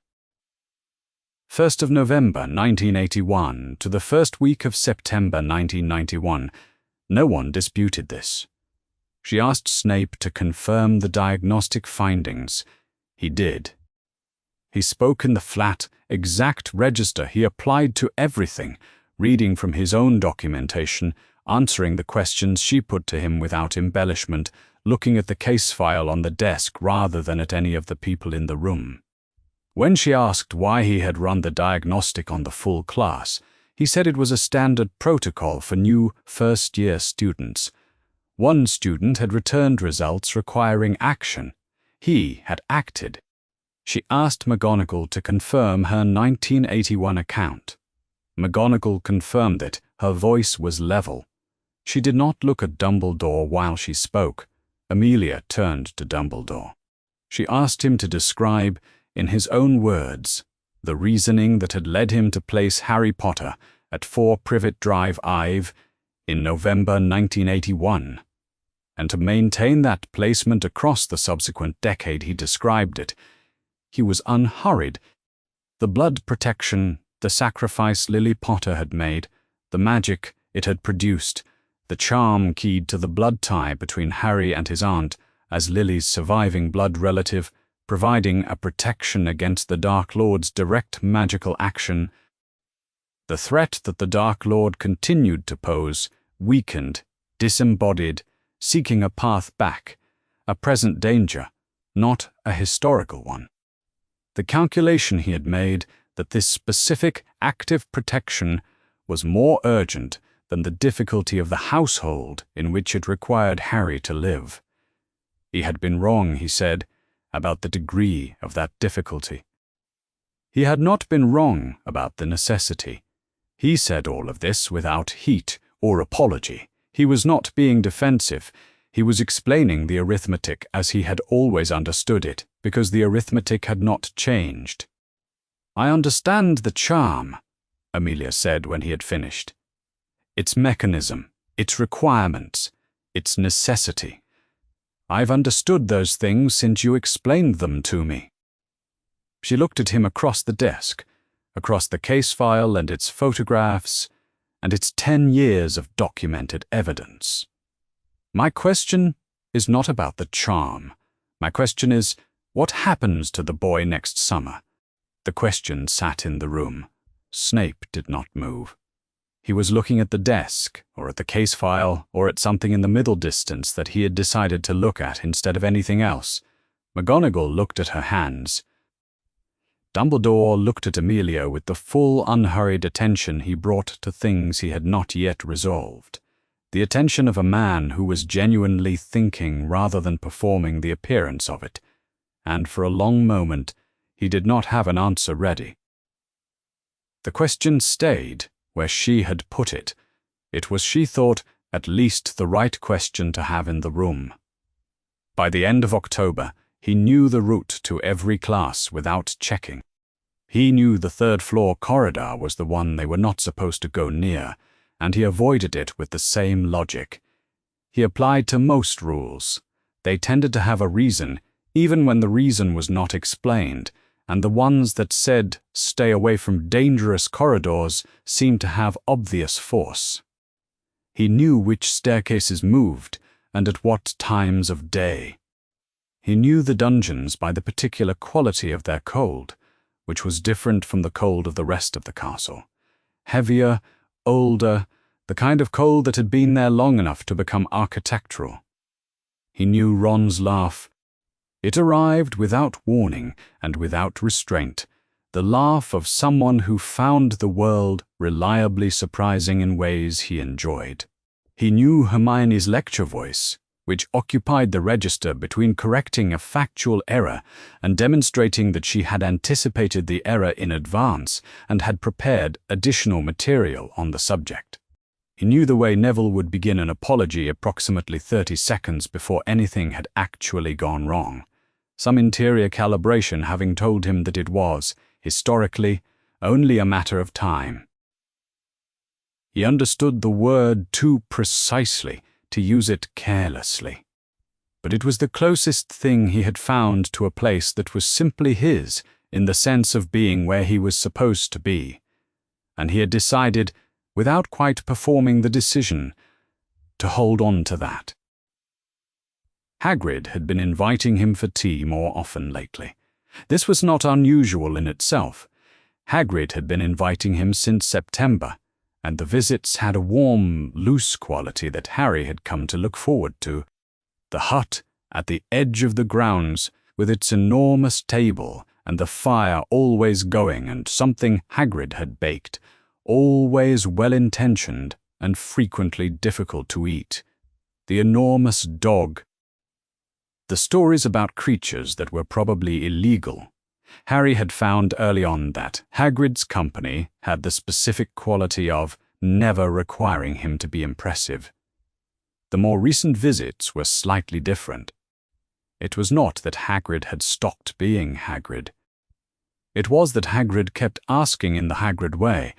1st of November 1981 to the first week of September 1991. No one disputed this. She asked Snape to confirm the diagnostic findings. He did. He spoke in the flat, exact register he applied to everything, reading from his own documentation, answering the questions she put to him without embellishment, looking at the case file on the desk rather than at any of the people in the room. When she asked why he had run the diagnostic on the full class, he said it was a standard protocol for new first-year students. One student had returned results requiring action. He had acted. She asked McGonagall to confirm her 1981 account. McGonagall confirmed it. Her voice was level. She did not look at Dumbledore while she spoke. Amelia turned to Dumbledore. She asked him to describe, in his own words, the reasoning that had led him to place Harry Potter at 4 Privet Drive, Ive, in November 1981, and to maintain that placement across the subsequent decade he described it. He was unhurried. The blood protection, the sacrifice Lily Potter had made, the magic it had produced, the charm keyed to the blood tie between Harry and his aunt as Lily's surviving blood relative, providing a protection against the Dark Lord's direct magical action. The threat that the Dark Lord continued to pose, weakened, disembodied, seeking a path back, a present danger, not a historical one. The calculation he had made that this specific active protection was more urgent than the difficulty of the household in which it required Harry to live. He had been wrong, he said, about the degree of that difficulty. He had not been wrong about the necessity. He said all of this without heat or apology. He was not being defensive. He was explaining the arithmetic as he had always understood it, because the arithmetic had not changed. "I understand the charm," Amelia said when he had finished. "Its mechanism, its requirements, its necessity. I've understood those things since you explained them to me." She looked at him across the desk, across the case file and its photographs, and its 10 years of documented evidence. "My question is not about the charm. My question is, what happens to the boy next summer?" The question sat in the room. Snape did not move. He was looking at the desk, or at the case file, or at something in the middle distance that he had decided to look at instead of anything else. McGonagall looked at her hands. Dumbledore looked at Amelia with the full, unhurried attention he brought to things he had not yet resolved. The attention of a man who was genuinely thinking rather than performing the appearance of it. And for a long moment, he did not have an answer ready. The question stayed where she had put it. It was, she thought, at least the right question to have in the room. By the end of October, he knew the route to every class without checking. He knew the third-floor corridor was the one they were not supposed to go near, and he avoided it with the same logic. He applied to most rules. They tended to have a reason, even when the reason was not explained, and the ones that said, "Stay away from dangerous corridors," seemed to have obvious force. He knew which staircases moved, and at what times of day. He knew the dungeons by the particular quality of their cold, which was different from the cold of the rest of the castle. Heavier, older, the kind of cold that had been there long enough to become architectural. He knew Ron's laugh. It arrived without warning and without restraint, the laugh of someone who found the world reliably surprising in ways he enjoyed. He knew Hermione's lecture voice, which occupied the register between correcting a factual error and demonstrating that she had anticipated the error in advance and had prepared additional material on the subject. He knew the way Neville would begin an apology approximately 30 seconds before anything had actually gone wrong. some interior calibration having told him that it was, historically, only a matter of time. He understood the word too precisely to use it carelessly. But it was the closest thing he had found to a place that was simply his, in the sense of being where he was supposed to be. And he had decided, without quite performing the decision, to hold on to that. Hagrid had been inviting him for tea more often lately. This was not unusual in itself. Hagrid had been inviting him since September, and the visits had a warm, loose quality that Harry had come to look forward to. The hut at the edge of the grounds, with its enormous table and the fire always going and something Hagrid had baked, always well-intentioned and frequently difficult to eat. The enormous dog. The stories about creatures that were probably illegal. Harry had found early on that Hagrid's company had the specific quality of never requiring him to be impressive. The more recent visits were slightly different. It was not that Hagrid had stopped being Hagrid. It was that Hagrid kept asking in the Hagrid way,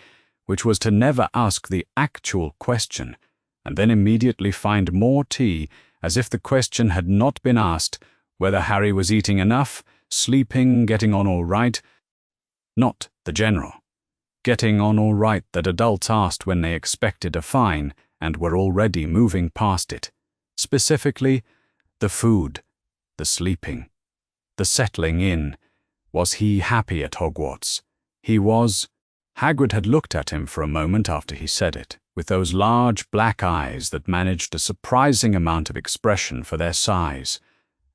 which was to never ask the actual question, and then immediately find more tea, as if the question had not been asked, whether Harry was eating enough, sleeping, getting on all right. Not the general. Getting on all right that adults asked when they expected a fine and were already moving past it. Specifically, the food, the sleeping, the settling in. Was he happy at Hogwarts? He was. Hagrid had looked at him for a moment after he said it, with those large black eyes that managed a surprising amount of expression for their size,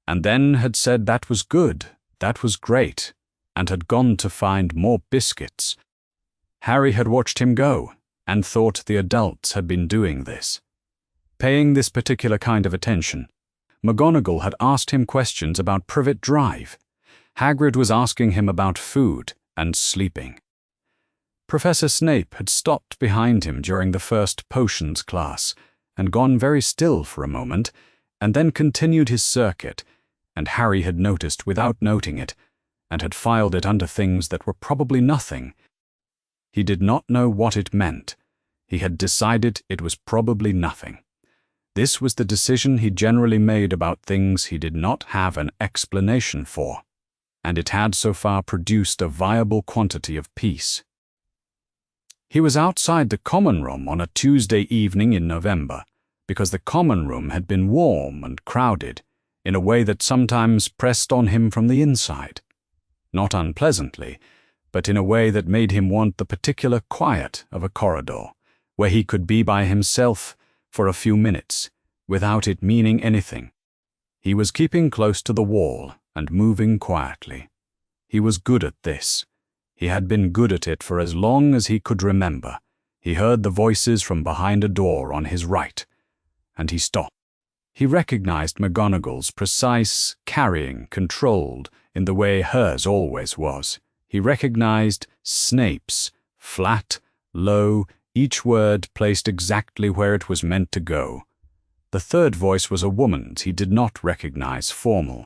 and then had said that was good, that was great, and had gone to find more biscuits. Harry had watched him go, and thought the adults had been doing this. Paying this particular kind of attention. McGonagall had asked him questions about Privet Drive. Hagrid was asking him about food and sleeping. Professor Snape had stopped behind him during the first potions class and gone very still for a moment, and then continued his circuit, and Harry had noticed without noting it, and had filed it under things that were probably nothing. He did not know what it meant. He had decided it was probably nothing. This was the decision he generally made about things he did not have an explanation for, and it had so far produced a viable quantity of peace. He was outside the common room on a Tuesday evening in November, because the common room had been warm and crowded, in a way that sometimes pressed on him from the inside. Not unpleasantly, but in a way that made him want the particular quiet of a corridor, where he could be by himself for a few minutes, without it meaning anything. He was keeping close to the wall and moving quietly. He was good at this. He had been good at it for as long as he could remember. He heard the voices from behind a door on his right, and he stopped. He recognized McGonagall's precise carrying, controlled, in the way hers always was. He recognized Snape's, flat, low, each word placed exactly where it was meant to go. The third voice was a woman's he did not recognize, formal.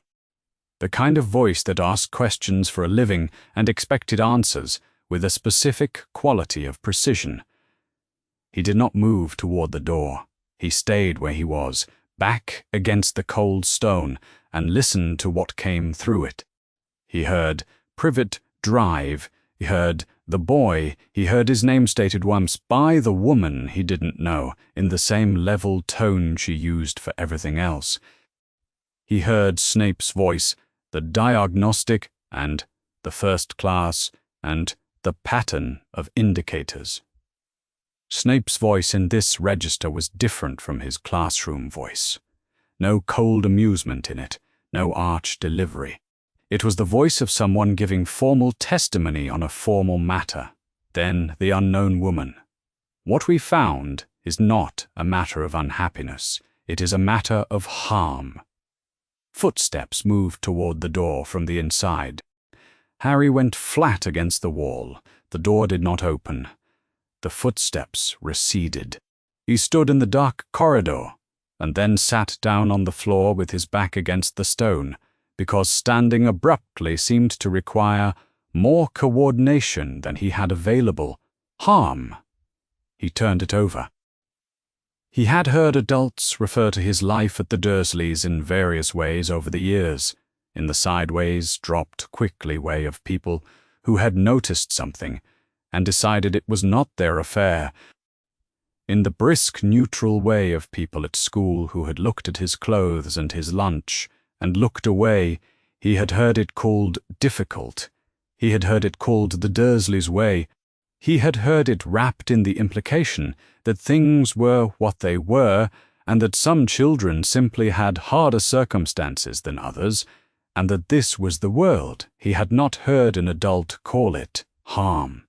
The kind of voice that asked questions for a living and expected answers with a specific quality of precision. He did not move toward the door. He stayed where he was, back against the cold stone, and listened to what came through it. He heard Privet Drive. He heard the boy. He heard his name stated once by the woman he didn't know, in the same level tone she used for everything else. He heard Snape's voice, the Diagnostic, and the First Class, and the pattern of indicators. Snape's voice in this register was different from his classroom voice. No cold amusement in it, no arch delivery. It was the voice of someone giving formal testimony on a formal matter. Then the unknown woman. What we found is not a matter of unhappiness. It is a matter of harm. Footsteps moved toward the door from the inside. Harry went flat against the wall. The door did not open. The footsteps receded. He stood in the dark corridor, and then sat down on the floor with his back against the stone, because standing abruptly seemed to require more coordination than he had available. Harm. He turned it over. He had heard adults refer to his life at the Dursleys in various ways over the years, in the sideways, dropped quickly way of people who had noticed something and decided it was not their affair, in the brisk, neutral way of people at school who had looked at his clothes and his lunch and looked away. He had heard it called difficult. He had heard it called the Dursleys' way. He had heard it wrapped in the implication that things were what they were and that some children simply had harder circumstances than others, and that this was the world. He had not heard an adult call it harm.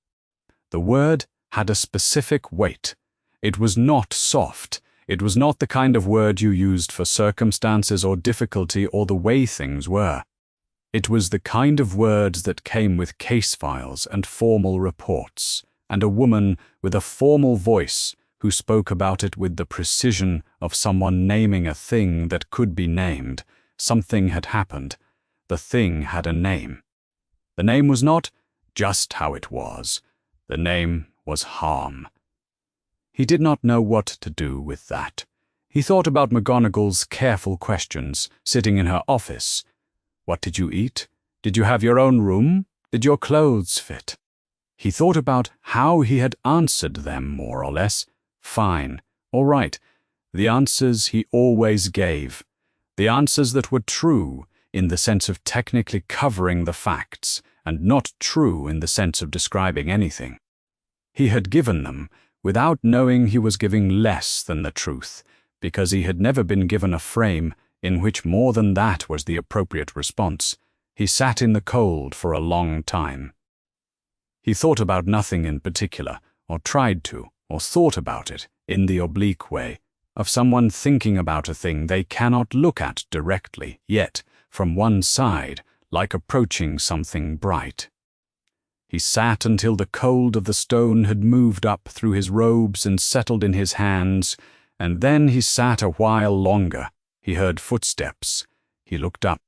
The word had a specific weight. It was not soft. It was not the kind of word you used for circumstances or difficulty or the way things were. It was the kind of words that came with case files and formal reports, and a woman with a formal voice who spoke about it with the precision of someone naming a thing that could be named. Something had happened. The thing had a name. The name was not just how it was. The name was harm. He did not know what to do with that. He thought about McGonagall's careful questions, sitting in her office. What did you eat? Did you have your own room? Did your clothes fit? He thought about how he had answered them, more or less. Fine. All right. The answers he always gave. The answers that were true in the sense of technically covering the facts, and not true in the sense of describing anything. He had given them without knowing he was giving less than the truth, because he had never been given a frame in which more than that was the appropriate response. He sat in the cold for a long time. He thought about nothing in particular, or tried to, or thought about it in the oblique way of someone thinking about a thing they cannot look at directly, yet from one side, like approaching something bright. He sat until the cold of the stone had moved up through his robes and settled in his hands, and then he sat a while longer. He heard footsteps. He looked up.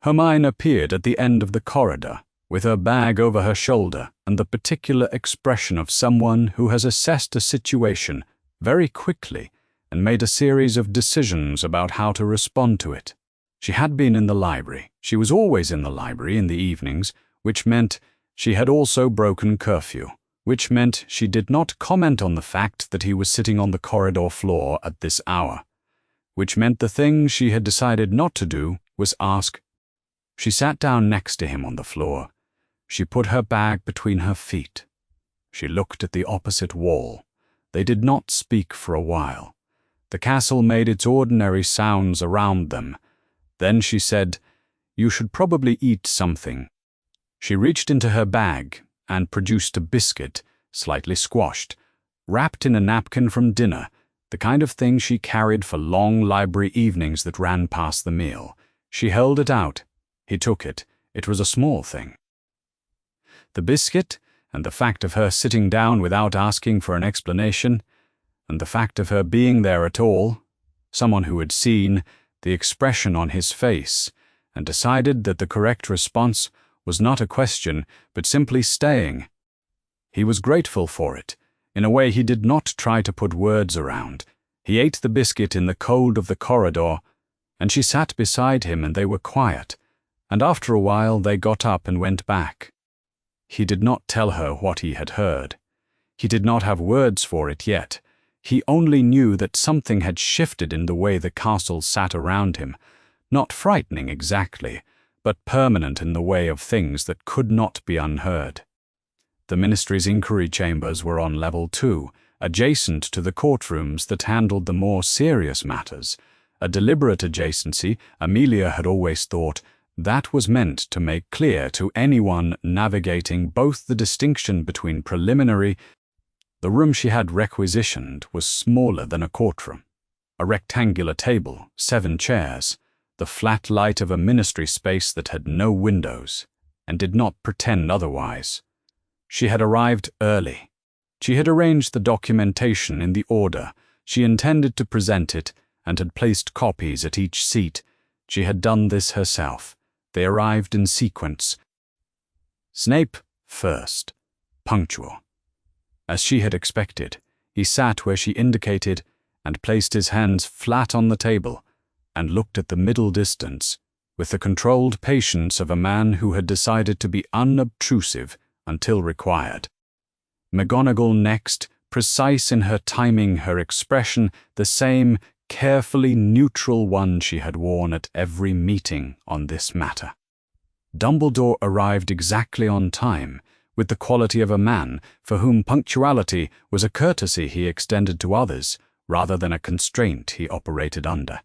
Hermione appeared at the end of the corridor, with her bag over her shoulder and the particular expression of someone who has assessed a situation very quickly and made a series of decisions about how to respond to it. She had been in the library. She was always in the library in the evenings, which meant she had also broken curfew, which meant she did not comment on the fact that he was sitting on the corridor floor at this hour, which meant the thing she had decided not to do was ask. She sat down next to him on the floor. She put her bag between her feet. She looked at the opposite wall. They did not speak for a while. The castle made its ordinary sounds around them. Then she said, "You should probably eat something." She reached into her bag and produced a biscuit, slightly squashed, wrapped in a napkin from dinner, the kind of thing she carried for long library evenings that ran past the meal. She held it out. He took it. It was a small thing. The biscuit, and the fact of her sitting down without asking for an explanation, and the fact of her being there at all, someone who had seen the expression on his face and decided that the correct response was not a question, but simply staying. He was grateful for it, in a way he did not try to put words around. He ate the biscuit in the cold of the corridor, and she sat beside him and they were quiet, and after a while they got up and went back. He did not tell her what he had heard. He did not have words for it yet. He only knew that something had shifted in the way the castle sat around him, not frightening exactly, but permanent in the way of things that could not be unheard. The Ministry's inquiry chambers were on level 2, adjacent to the courtrooms that handled the more serious matters. A deliberate adjacency, Amelia had always thought, that was meant to make clear to anyone navigating both the distinction between preliminary. The room she had requisitioned was smaller than a courtroom. A rectangular table, 7 chairs, the flat light of a ministry space that had no windows, and did not pretend otherwise. She had arrived early. She had arranged the documentation in the order she intended to present it and had placed copies at each seat. She had done this herself. They arrived in sequence. Snape first, punctual. As she had expected, he sat where she indicated and placed his hands flat on the table and looked at the middle distance with the controlled patience of a man who had decided to be unobtrusive until required. McGonagall next, precise in her timing, her expression, the same carefully neutral one she had worn at every meeting on this matter. Dumbledore arrived exactly on time, with the quality of a man for whom punctuality was a courtesy he extended to others, rather than a constraint he operated under.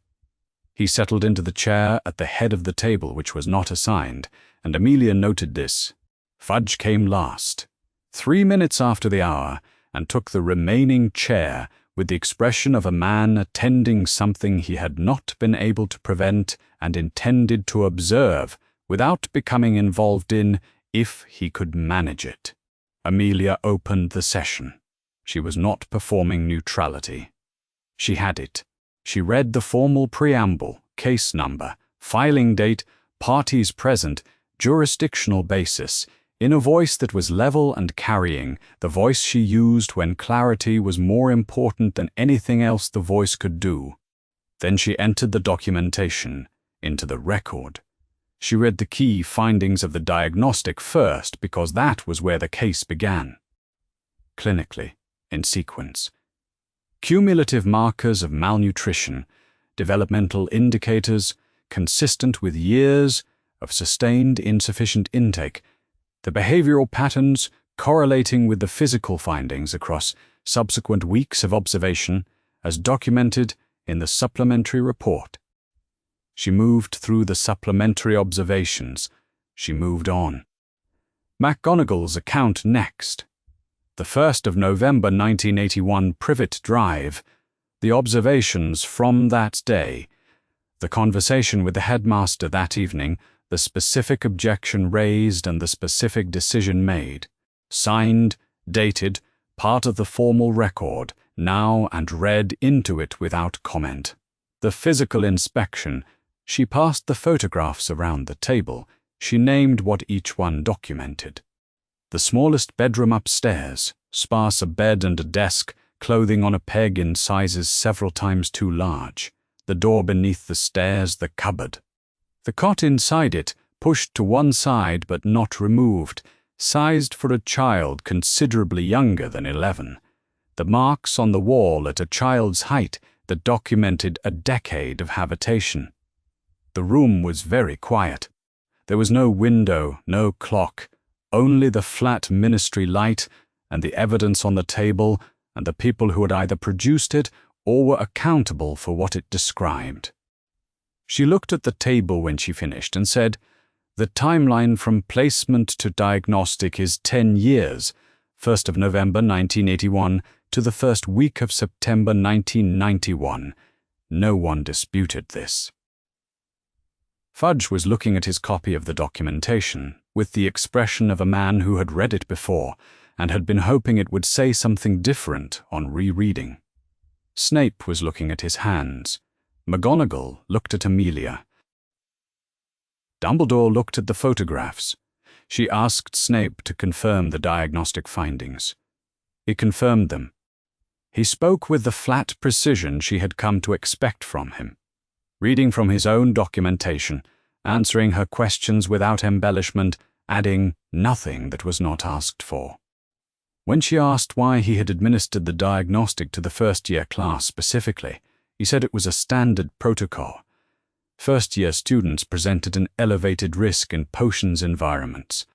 He settled into the chair at the head of the table which was not assigned, and Amelia noted this. Fudge came last, 3 minutes after the hour, and took the remaining chair with the expression of a man attending something he had not been able to prevent and intended to observe without becoming involved in, if he could manage it. Amelia opened the session. She was not performing neutrality. She had it. She read the formal preamble, case number, filing date, parties present, jurisdictional basis, in a voice that was level and carrying, the voice she used when clarity was more important than anything else the voice could do. Then she entered the documentation into the record. She read the key findings of the diagnostic first because that was where the case began. Clinically, in sequence. Cumulative markers of malnutrition, developmental indicators consistent with years of sustained insufficient intake, the behavioral patterns correlating with the physical findings across subsequent weeks of observation as documented in the supplementary report. She moved through the supplementary observations. She moved on. McGonagall's account next. The 1st of November 1981 Privet Drive. The observations from that day. The conversation with the headmaster that evening. The specific objection raised and the specific decision made. Signed, dated, part of the formal record, now and read into it without comment. The physical inspection. She passed the photographs around the table. She named what each one documented. The smallest bedroom upstairs, sparse a bed and a desk, clothing on a peg in sizes several times too large. The door beneath the stairs, the cupboard. The cot inside it, pushed to one side but not removed, sized for a child considerably younger than 11. The marks on the wall at a child's height that documented a decade of habitation. The room was very quiet. There was no window, no clock, only the flat ministry light and the evidence on the table and the people who had either produced it or were accountable for what it described. She looked at the table when she finished and said, "The timeline from placement to diagnostic is 10 years, 1st of November 1981 to the first week of September 1991. No one disputed this." Fudge was looking at his copy of the documentation with the expression of a man who had read it before and had been hoping it would say something different on rereading. Snape was looking at his hands. McGonagall looked at Amelia. Dumbledore looked at the photographs. She asked Snape to confirm the diagnostic findings. He confirmed them. He spoke with the flat precision she had come to expect from him, reading from his own documentation, answering her questions without embellishment, adding nothing that was not asked for. When she asked why he had administered the diagnostic to the first-year class specifically, he said it was a standard protocol. First-year students presented an elevated risk in potions environments.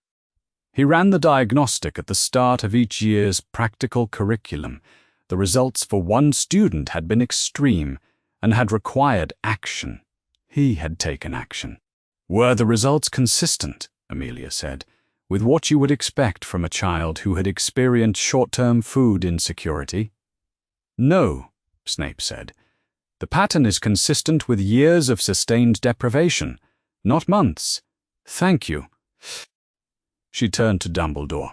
He ran the diagnostic at the start of each year's practical curriculum. The results for one student had been extreme and had required action. He had taken action. "Were the results consistent," Amelia said, "with what you would expect from a child who had experienced short-term food insecurity?" "No," Snape said. "The pattern is consistent with years of sustained deprivation, not months. Thank you." She turned to Dumbledore.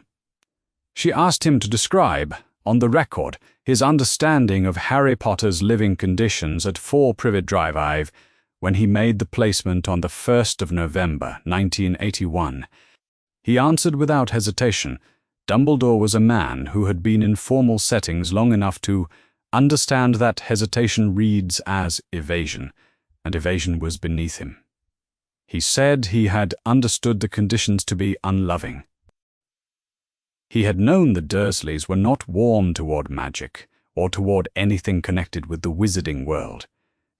She asked him to describe, on the record, his understanding of Harry Potter's living conditions at 4 Privet Drive, when he made the placement on the 1st of November, 1981. He answered without hesitation. Dumbledore was a man who had been in formal settings long enough to understand that hesitation reads as evasion, and evasion was beneath him. He said he had understood the conditions to be unloving. He had known the Dursleys were not warm toward magic, or toward anything connected with the wizarding world.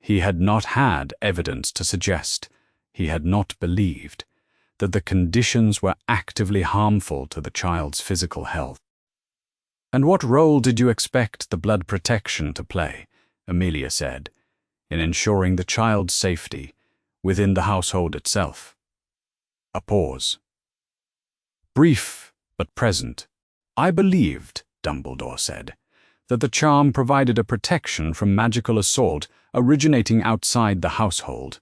He had not had evidence to suggest, he had not believed, that the conditions were actively harmful to the child's physical health. "And what role did you expect the blood protection to play," Amelia said, "in ensuring the child's safety within the household itself?" A pause. "Brief, but present. I believed," Dumbledore said, "that the charm provided a protection from magical assault originating outside the household.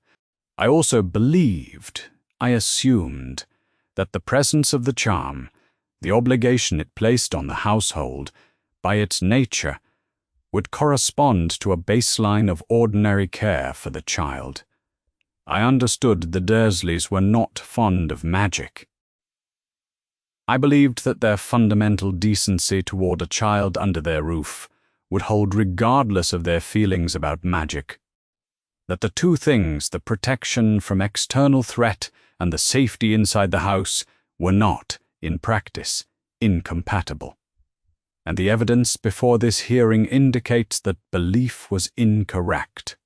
I also believed, I assumed, that the presence of the charm, the obligation it placed on the household, by its nature, would correspond to a baseline of ordinary care for the child. I understood the Dursleys were not fond of magic. I believed that their fundamental decency toward a child under their roof would hold regardless of their feelings about magic. That the two things, the protection from external threat and the safety inside the house, were not, in practice, incompatible. And the evidence before this hearing indicates that belief was incorrect."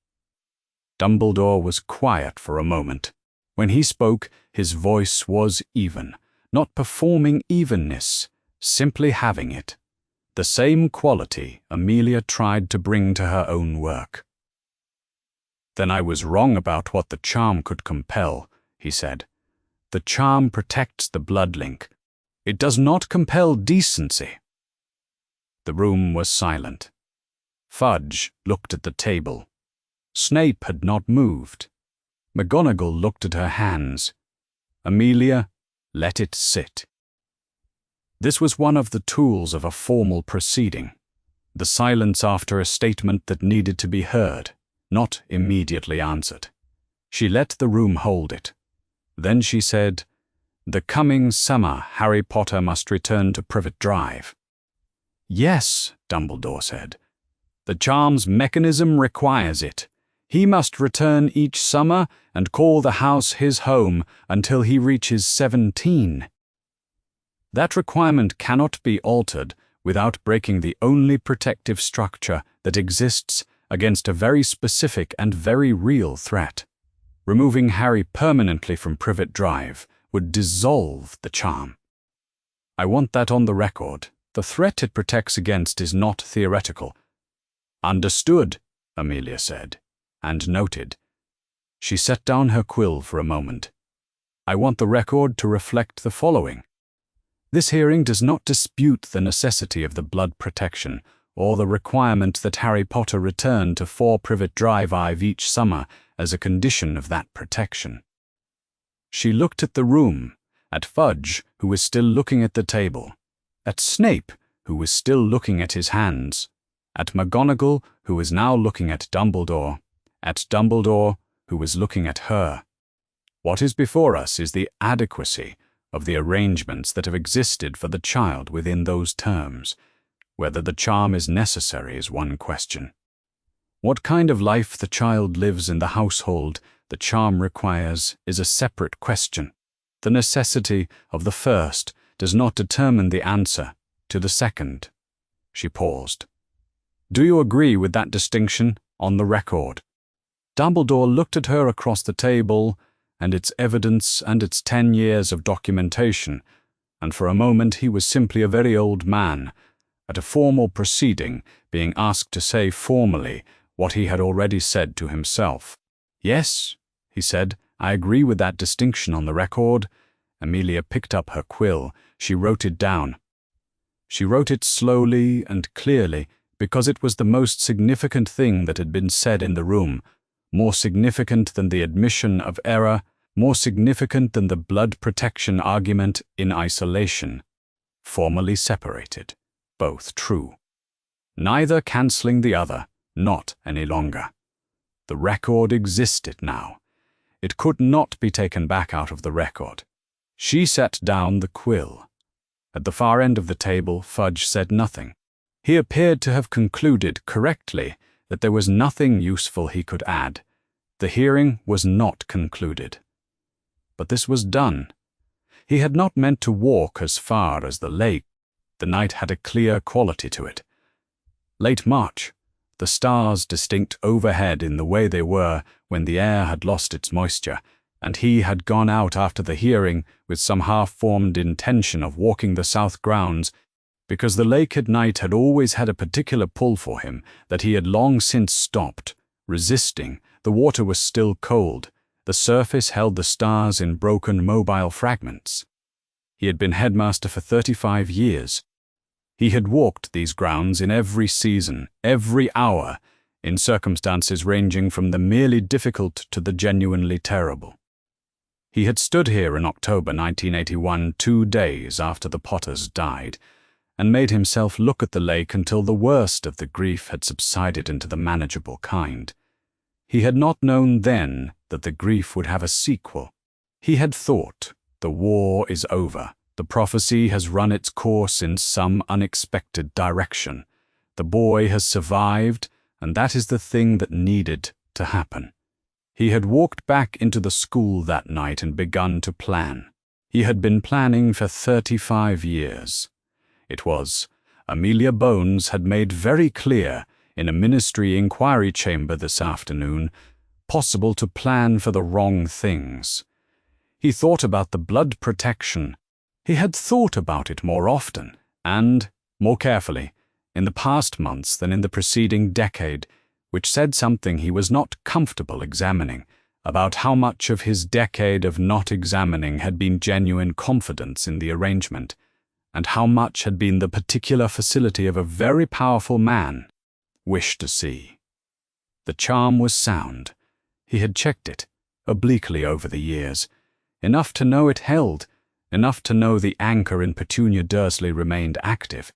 Dumbledore was quiet for a moment. When he spoke, his voice was even, not performing evenness, simply having it. The same quality Amelia tried to bring to her own work. "Then I was wrong about what the charm could compel," he said. "The charm protects the blood link. It does not compel decency." The room was silent. Fudge looked at the table. Snape had not moved. McGonagall looked at her hands. Amelia let it sit. This was one of the tools of a formal proceeding. The silence after a statement that needed to be heard, not immediately answered. She let the room hold it. Then she said, "The coming summer Harry Potter must return to Privet Drive." "Yes," Dumbledore said. "The charm's mechanism requires it. He must return each summer and call the house his home until he reaches 17. That requirement cannot be altered without breaking the only protective structure that exists against a very specific and very real threat. Removing Harry permanently from Privet Drive would dissolve the charm. I want that on the record. The threat it protects against is not theoretical." "Understood," Amelia said, and noted. She set down her quill for a moment. "I want the record to reflect the following. This hearing does not dispute the necessity of the blood protection or the requirement that Harry Potter return to 4 Privet Drive each summer as a condition of that protection." She looked at the room, at Fudge, who was still looking at the table, at Snape, who was still looking at his hands, at McGonagall, who was now looking at Dumbledore, at Dumbledore, who was looking at her. What is before us is the adequacy of the arrangements that have existed for the child within those terms. Whether the charm is necessary is one question. What kind of life the child lives in the household the charm requires is a separate question. The necessity of the first does not determine the answer to the second. She paused. "Do you agree with that distinction on the record?" Dumbledore looked at her across the table and its evidence and its 10 years of documentation, and for a moment he was simply a very old man, at a formal proceeding, being asked to say formally what he had already said to himself. "Yes," he said, "I agree with that distinction on the record." Amelia picked up her quill. She wrote it down. She wrote it slowly and clearly because it was the most significant thing that had been said in the room, more significant than the admission of error, more significant than the blood protection argument in isolation. Formally separated, both true. Neither cancelling the other, not any longer. The record existed now. It could not be taken back out of the record. She set down the quill. At the far end of the table, Fudge said nothing. He appeared to have concluded correctly that there was nothing useful he could add. The hearing was not concluded. But this was done. He had not meant to walk as far as the lake. The night had a clear quality to it. Late March, the stars distinct overhead in the way they were when the air had lost its moisture, and he had gone out after the hearing with some half-formed intention of walking the south grounds, because the lake at night had always had a particular pull for him that he had long since stopped, resisting. The water was still cold. The surface held the stars in broken mobile fragments. He had been headmaster for 35 years. He had walked these grounds in every season, every hour, in circumstances ranging from the merely difficult to the genuinely terrible. He had stood here in October 1981, 2 days after the Potters died, and made himself look at the lake until the worst of the grief had subsided into the manageable kind. He had not known then that the grief would have a sequel. He had thought, the war is over. The prophecy has run its course in some unexpected direction. The boy has survived, and that is the thing that needed to happen. He had walked back into the school that night and begun to plan. He had been planning for 35 years. It was, Amelia Bones had made very clear in a ministry inquiry chamber this afternoon, possible to plan for the wrong things. He thought about the blood protection. He had thought about it more often and more carefully in the past months than in the preceding decade, which said something he was not comfortable examining about how much of his decade of not examining had been genuine confidence in the arrangement, and how much had been the particular facility of a very powerful man wished to see. The charm was sound. He had checked it, obliquely over the years, enough to know it held, enough to know the anchor in Petunia Dursley remained active.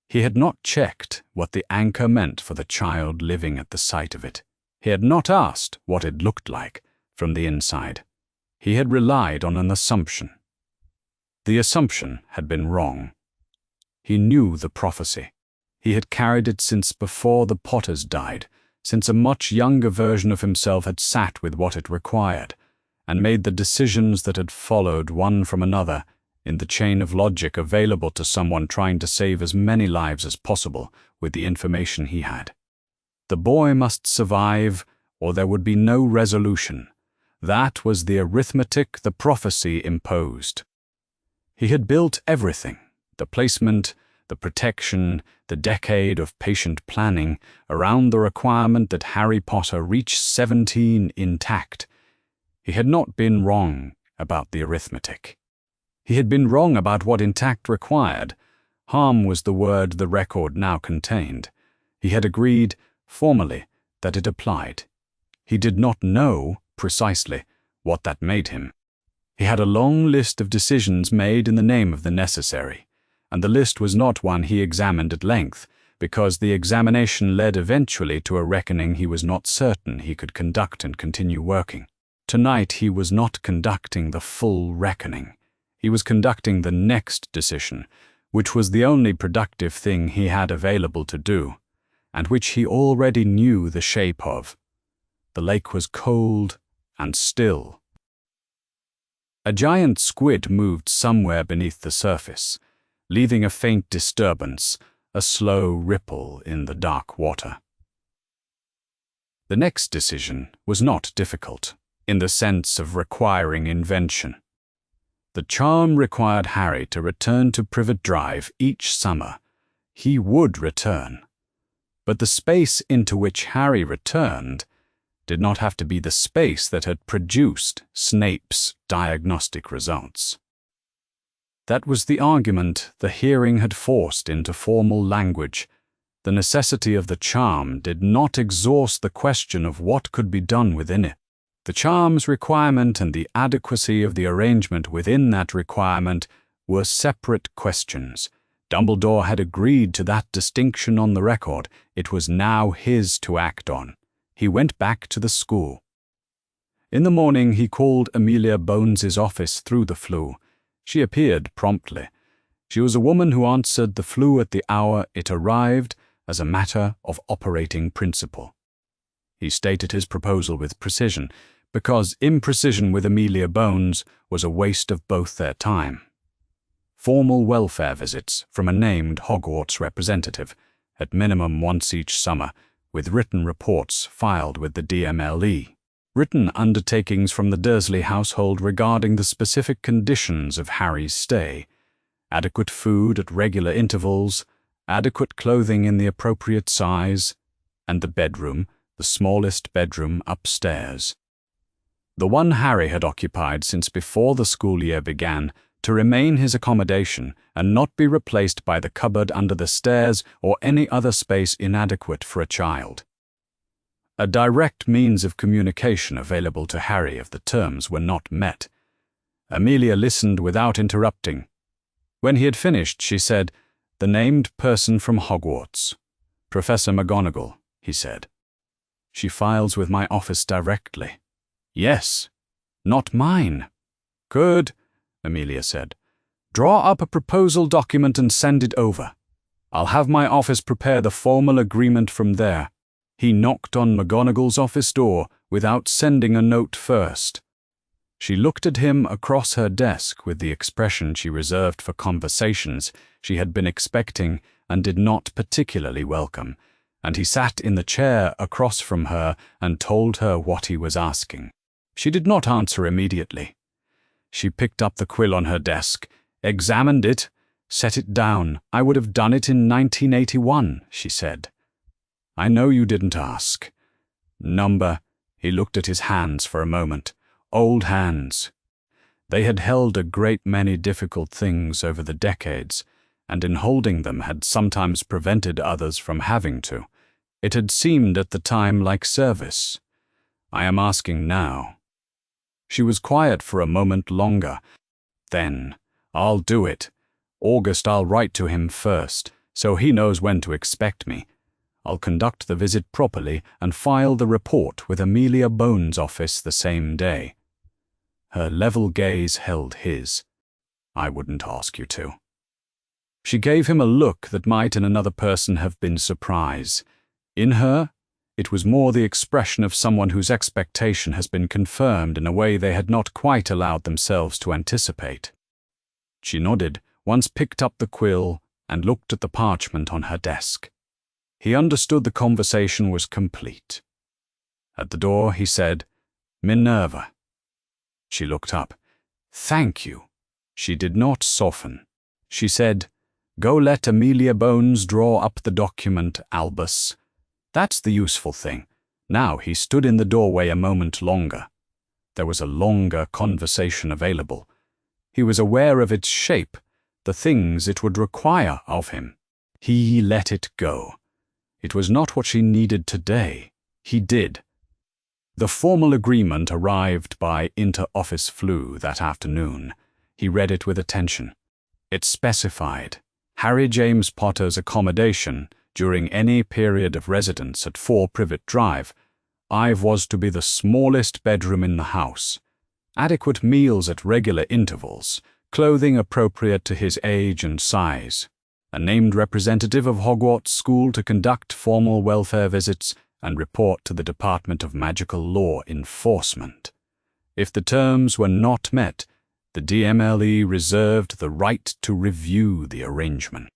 He had not checked what the anchor meant for the child living at the site of it. He had not asked what it looked like from the inside. He had relied on an assumption. The assumption had been wrong. He knew the prophecy. He had carried it since before the Potters died, since a much younger version of himself had sat with what it required, and made the decisions that had followed one from another in the chain of logic available to someone trying to save as many lives as possible with the information he had. The boy must survive, or there would be no resolution. That was the arithmetic the prophecy imposed. He had built everything, the placement, the protection, the decade of patient planning, around the requirement that Harry Potter reach 17 intact. He had not been wrong about the arithmetic. He had been wrong about what intact required. Harm was the word the record now contained. He had agreed, formally, that it applied. He did not know, precisely, what that made him. He had a long list of decisions made in the name of the necessary, and the list was not one he examined at length, because the examination led eventually to a reckoning he was not certain he could conduct and continue working. Tonight he was not conducting the full reckoning. He was conducting the next decision, which was the only productive thing he had available to do, and which he already knew the shape of. The lake was cold and still. A giant squid moved somewhere beneath the surface, leaving a faint disturbance, a slow ripple in the dark water. The next decision was not difficult, in the sense of requiring invention. The charm required Harry to return to Privet Drive each summer. He would return. But the space into which Harry returned did not have to be the space that had produced Snape's diagnostic results. That was the argument the hearing had forced into formal language. The necessity of the charm did not exhaust the question of what could be done within it. The charm's requirement and the adequacy of the arrangement within that requirement were separate questions. Dumbledore had agreed to that distinction on the record. It was now his to act on. he went back to the school. In the morning, he called Amelia Bones's office through the Floo. She appeared promptly. She was a woman who answered the Floo at the hour it arrived as a matter of operating principle. He stated his proposal with precision, because imprecision with Amelia Bones was a waste of both their time. Formal welfare visits from a named Hogwarts representative, at minimum once each summer, with written reports filed with the DMLE. Written undertakings from the Dursley household regarding the specific conditions of Harry's stay, adequate food at regular intervals, adequate clothing in the appropriate size, and the bedroom, the smallest bedroom upstairs. The one Harry had occupied since before the school year began, to remain his accommodation and not be replaced by the cupboard under the stairs or any other space inadequate for a child. A direct means of communication available to Harry if the terms were not met. Amelia listened without interrupting. When he had finished, she said, "The named person from Hogwarts. Professor McGonagall," he said. "She files with my office directly." "Yes." "Not mine." "Good," Amelia said. "Draw up a proposal document and send it over. I'll have my office prepare the formal agreement from there." He knocked on McGonagall's office door without sending a note first. She looked at him across her desk with the expression she reserved for conversations she had been expecting and did not particularly welcome, and he sat in the chair across from her and told her what he was asking. She did not answer immediately. She picked up the quill on her desk, examined it, set it down. "I would have done it in 1981, she said. "I know you didn't ask." "Number." He looked at his hands for a moment. Old hands. They had held a great many difficult things over the decades, and in holding them had sometimes prevented others from having to. It had seemed at the time like service. "I am asking now." She was quiet for a moment longer. Then, "I'll do it. August, I'll write to him first, so he knows when to expect me. I'll conduct the visit properly and file the report with Amelia Bones' office the same day." Her level gaze held his. "I wouldn't ask you to." She gave him a look that might in another person have been surprise. In her, it was more the expression of someone whose expectation has been confirmed in a way they had not quite allowed themselves to anticipate. She nodded, once picked up the quill, and looked at the parchment on her desk. He understood the conversation was complete. At the door, he said, "Minerva." She looked up. "Thank you." She did not soften. She said, "Go let Amelia Bones draw up the document, Albus. That's the useful thing." Now he stood in the doorway a moment longer. There was a longer conversation available. He was aware of its shape, the things it would require of him. He let it go. It was not what she needed today. He did. The formal agreement arrived by inter-office Floo that afternoon. He read it with attention. It specified Harry James Potter's accommodation during any period of residence at 4 Privet Drive. Ive was to be the smallest bedroom in the house. Adequate meals at regular intervals. Clothing appropriate to his age and size. A named representative of Hogwarts School to conduct formal welfare visits and report to the Department of Magical Law Enforcement. If the terms were not met, the DMLE reserved the right to review the arrangement.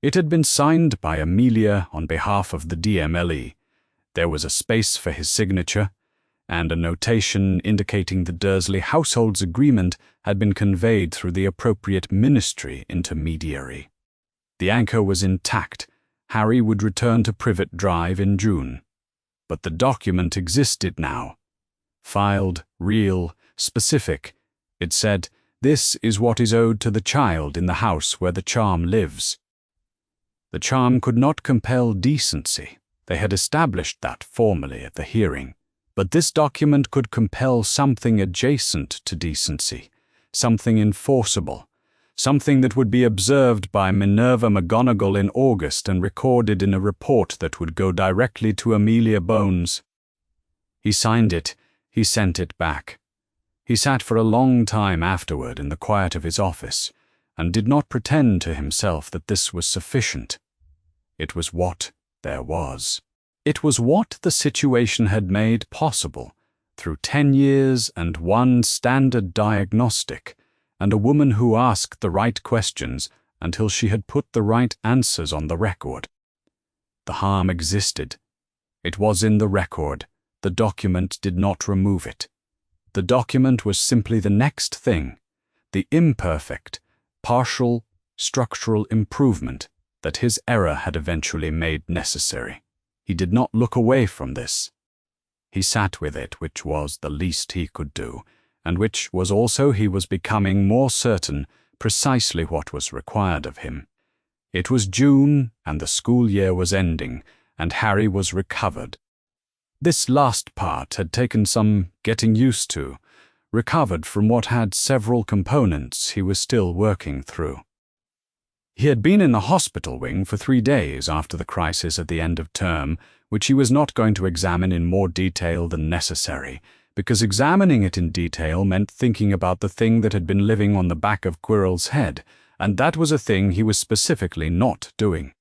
It had been signed by Amelia on behalf of the DMLE. There was a space for his signature, and a notation indicating the Dursley household's agreement had been conveyed through the appropriate ministry intermediary. The anchor was intact. Harry would return to Privet Drive in June. But the document existed now. Filed, real, specific. It said, "This is what is owed to the child in the house where the charm lives." The charm could not compel decency. They had established that formally at the hearing. But this document could compel something adjacent to decency, something enforceable, something that would be observed by Minerva McGonagall in August and recorded in a report that would go directly to Amelia Bones. He signed it. He sent it back. He sat for a long time afterward in the quiet of his office and did not pretend to himself that this was sufficient. It was what there was. It was what the situation had made possible through 10 years and one standard diagnostic, and a woman who asked the right questions until she had put the right answers on the record. The harm existed. It was in the record. The document did not remove it. The document was simply the next thing, the imperfect, partial, structural improvement that his error had eventually made necessary. He did not look away from this. He sat with it, which was the least he could do, and which was also, he was becoming more certain, precisely what was required of him. It was June, and the school year was ending, and Harry was recovered. This last part had taken some getting used to, recovered from what had several components he was still working through. He had been in the hospital wing for 3 days after the crisis at the end of term, which he was not going to examine in more detail than necessary, because examining it in detail meant thinking about the thing that had been living on the back of Quirrell's head, and that was a thing he was specifically not doing.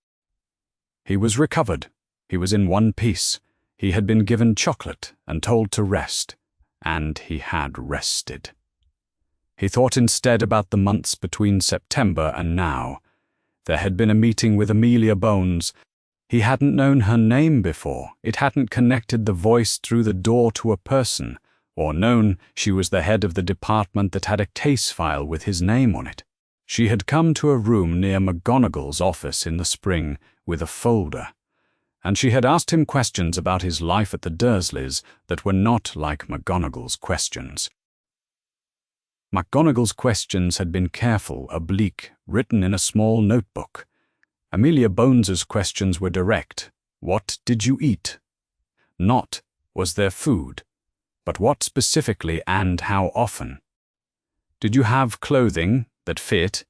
He was recovered. He was in one piece. He had been given chocolate and told to rest, and he had rested. He thought instead about the months between September and now. There had been a meeting with Amelia Bones. He hadn't known her name before. It hadn't connected the voice through the door to a person, or known she was the head of the department that had a case file with his name on it. She had come to a room near McGonagall's office in the spring with a folder, and she had asked him questions about his life at the Dursleys that were not like McGonagall's questions. McGonagall's questions had been careful, oblique, written in a small notebook. Amelia Bones's questions were direct. What did you eat? Not, was there food, but what specifically and how often? Did you have clothing that fit?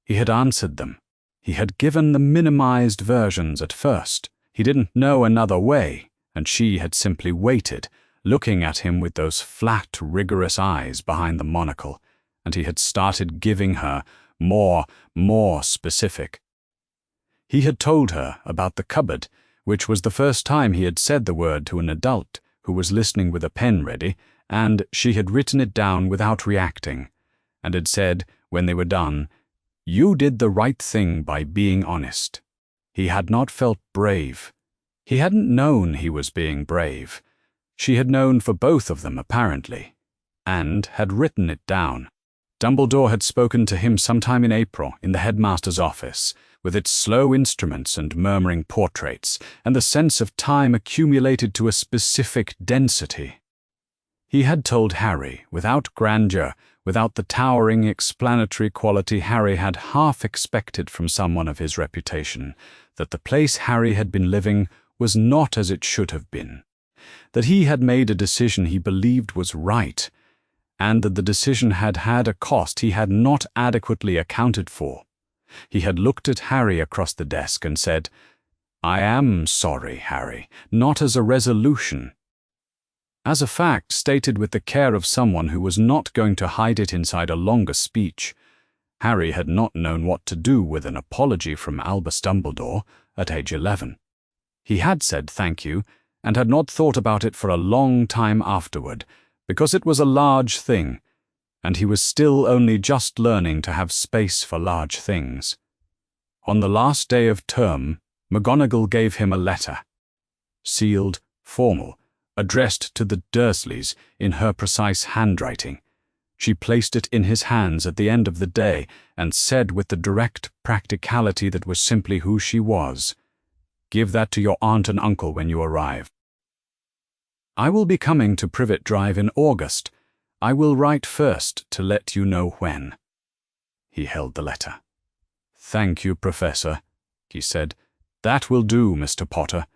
He had answered them. He had given the minimized versions at first. He didn't know another way, and she had simply waited, looking at him with those flat, rigorous eyes behind the monocle, and he had started giving her more specific. He had told her about the cupboard, which was the first time he had said the word to an adult who was listening with a pen ready, and she had written it down without reacting, and had said, when they were done, "You did the right thing by being honest." He had not felt brave. He hadn't known he was being brave. She had known for both of them, apparently, and had written it down. Dumbledore had spoken to him sometime in April in the headmaster's office, with its slow instruments and murmuring portraits, and the sense of time accumulated to a specific density. He had told Harry, without grandeur, without the towering explanatory quality Harry had half expected from someone of his reputation, that the place Harry had been living was not as it should have been, that he had made a decision he believed was right, and that the decision had had a cost he had not adequately accounted for. He had looked at Harry across the desk and said, "I am sorry, Harry, not as a resolution." As a fact stated with the care of someone who was not going to hide it inside a longer speech, Harry had not known what to do with an apology from Albus Dumbledore at age 11. He had said thank you, and had not thought about it for a long time afterward, because it was a large thing, and he was still only just learning to have space for large things. On the last day of term, McGonagall gave him a letter. Sealed, formal, addressed to the Dursleys in her precise handwriting. She placed it in his hands at the end of the day and said with the direct practicality that was simply who she was, "Give that to your aunt and uncle when you arrive. I will be coming to Privet Drive in August. I will write first to let you know when." He held the letter. "Thank you, Professor," he said. "That will do, Mr. Potter."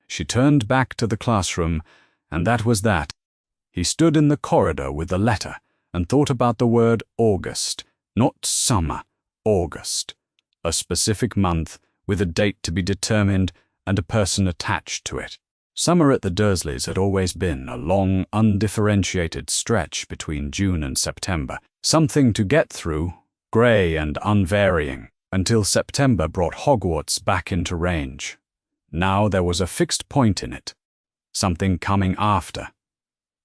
She turned back to the classroom, and that was that. He stood in the corridor with the letter and thought about the word August, not summer, August, a specific month with a date to be determined and a person attached to it. Summer at the Dursleys had always been a long, undifferentiated stretch between June and September, something to get through, grey and unvarying, until September brought Hogwarts back into range. Now there was a fixed point in it, something coming after.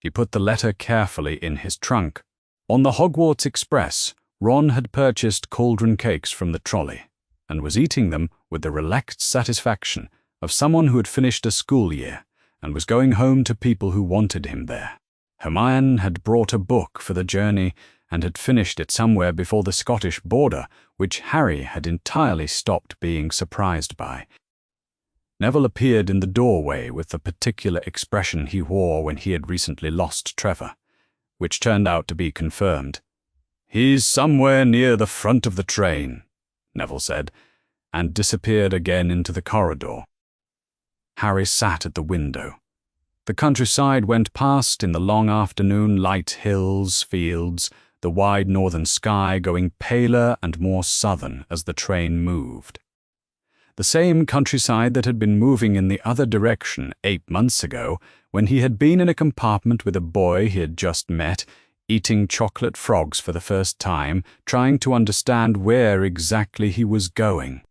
He put the letter carefully in his trunk. On the Hogwarts Express, Ron had purchased cauldron cakes from the trolley and was eating them with the relaxed satisfaction of someone who had finished a school year and was going home to people who wanted him there. Hermione had brought a book for the journey and had finished it somewhere before the Scottish border, which Harry had entirely stopped being surprised by. Neville appeared in the doorway with the particular expression he wore when he had recently lost Trevor, which turned out to be confirmed. "He's somewhere near the front of the train," Neville said, and disappeared again into the corridor. Harry sat at the window. The countryside went past in the long afternoon, light hills, fields, the wide northern sky going paler and more southern as the train moved. The same countryside that had been moving in the other direction 8 months ago, when he had been in a compartment with a boy he had just met, eating chocolate frogs for the first time, trying to understand where exactly he was going.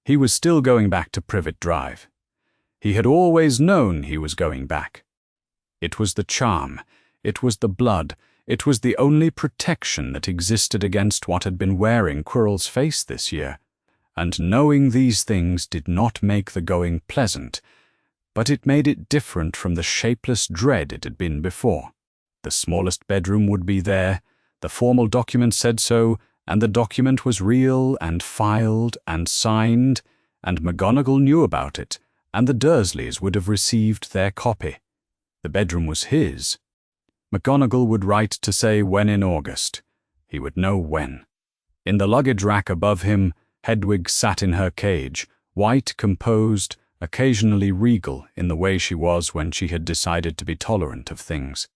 He was still going back to Privet Drive. He had always known he was going back. It was the charm, it was the blood, it was the only protection that existed against what had been wearing Quirrell's face this year. And knowing these things did not make the going pleasant, but it made it different from the shapeless dread it had been before. The smallest bedroom would be there, the formal document said so, and the document was real and filed and signed, and McGonagall knew about it, and the Dursleys would have received their copy. The bedroom was his. McGonagall would write to say when in August. He would know when. In the luggage rack above him, Hedwig sat in her cage, white, composed, occasionally regal in the way she was when she had decided to be tolerant of things.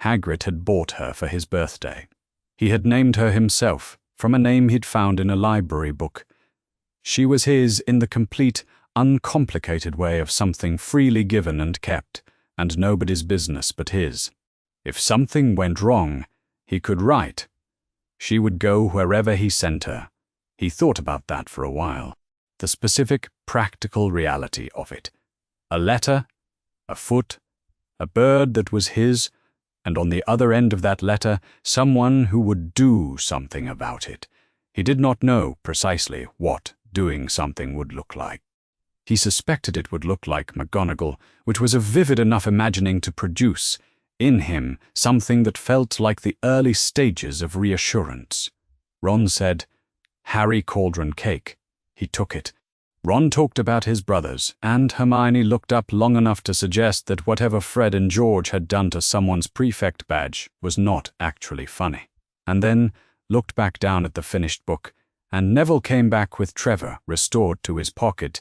Hagrid had bought her for his birthday. He had named her himself, from a name he'd found in a library book. She was his in the complete, uncomplicated way of something freely given and kept, and nobody's business but his. If something went wrong, he could write. She would go wherever he sent her. He thought about that for a while. The specific, practical reality of it. A letter, a foot, a bird that was his, and on the other end of that letter, someone who would do something about it. He did not know precisely what doing something would look like. He suspected it would look like McGonagall, which was a vivid enough imagining to produce, in him, something that felt like the early stages of reassurance. Ron said, "Harry Cauldron Cake." He took it. Ron talked about his brothers, and Hermione looked up long enough to suggest that whatever Fred and George had done to someone's prefect badge was not actually funny. And then looked back down at the finished book, and Neville came back with Trevor restored to his pocket,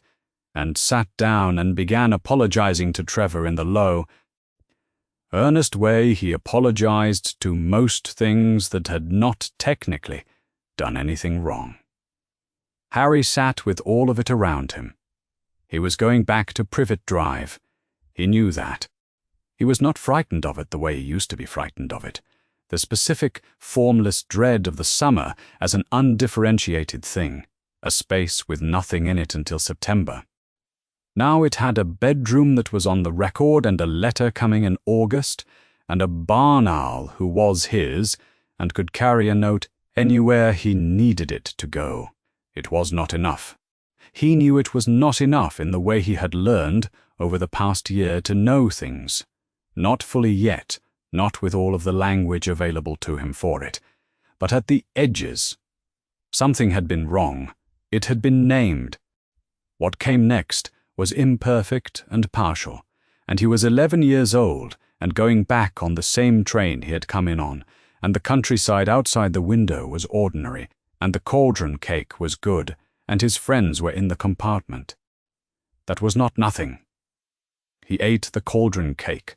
and sat down and began apologizing to Trevor in the low, earnest way he apologized to most things that had not technically done anything wrong. Harry sat with all of it around him. He was going back to Privet Drive. He knew that. He was not frightened of it the way he used to be frightened of it. The specific, formless dread of the summer as an undifferentiated thing, a space with nothing in it until September. Now it had a bedroom that was on the record and a letter coming in August, and a barn owl who was his and could carry a note anywhere he needed it to go. It was not enough. He knew it was not enough in the way he had learned over the past year to know things. Not fully yet, not with all of the language available to him for it, but at the edges. Something had been wrong. It had been named. What came next was imperfect and partial, and he was 11 years old and going back on the same train he had come in on, and the countryside outside the window was ordinary, and the cauldron cake was good, and his friends were in the compartment. That was not nothing. He ate the cauldron cake,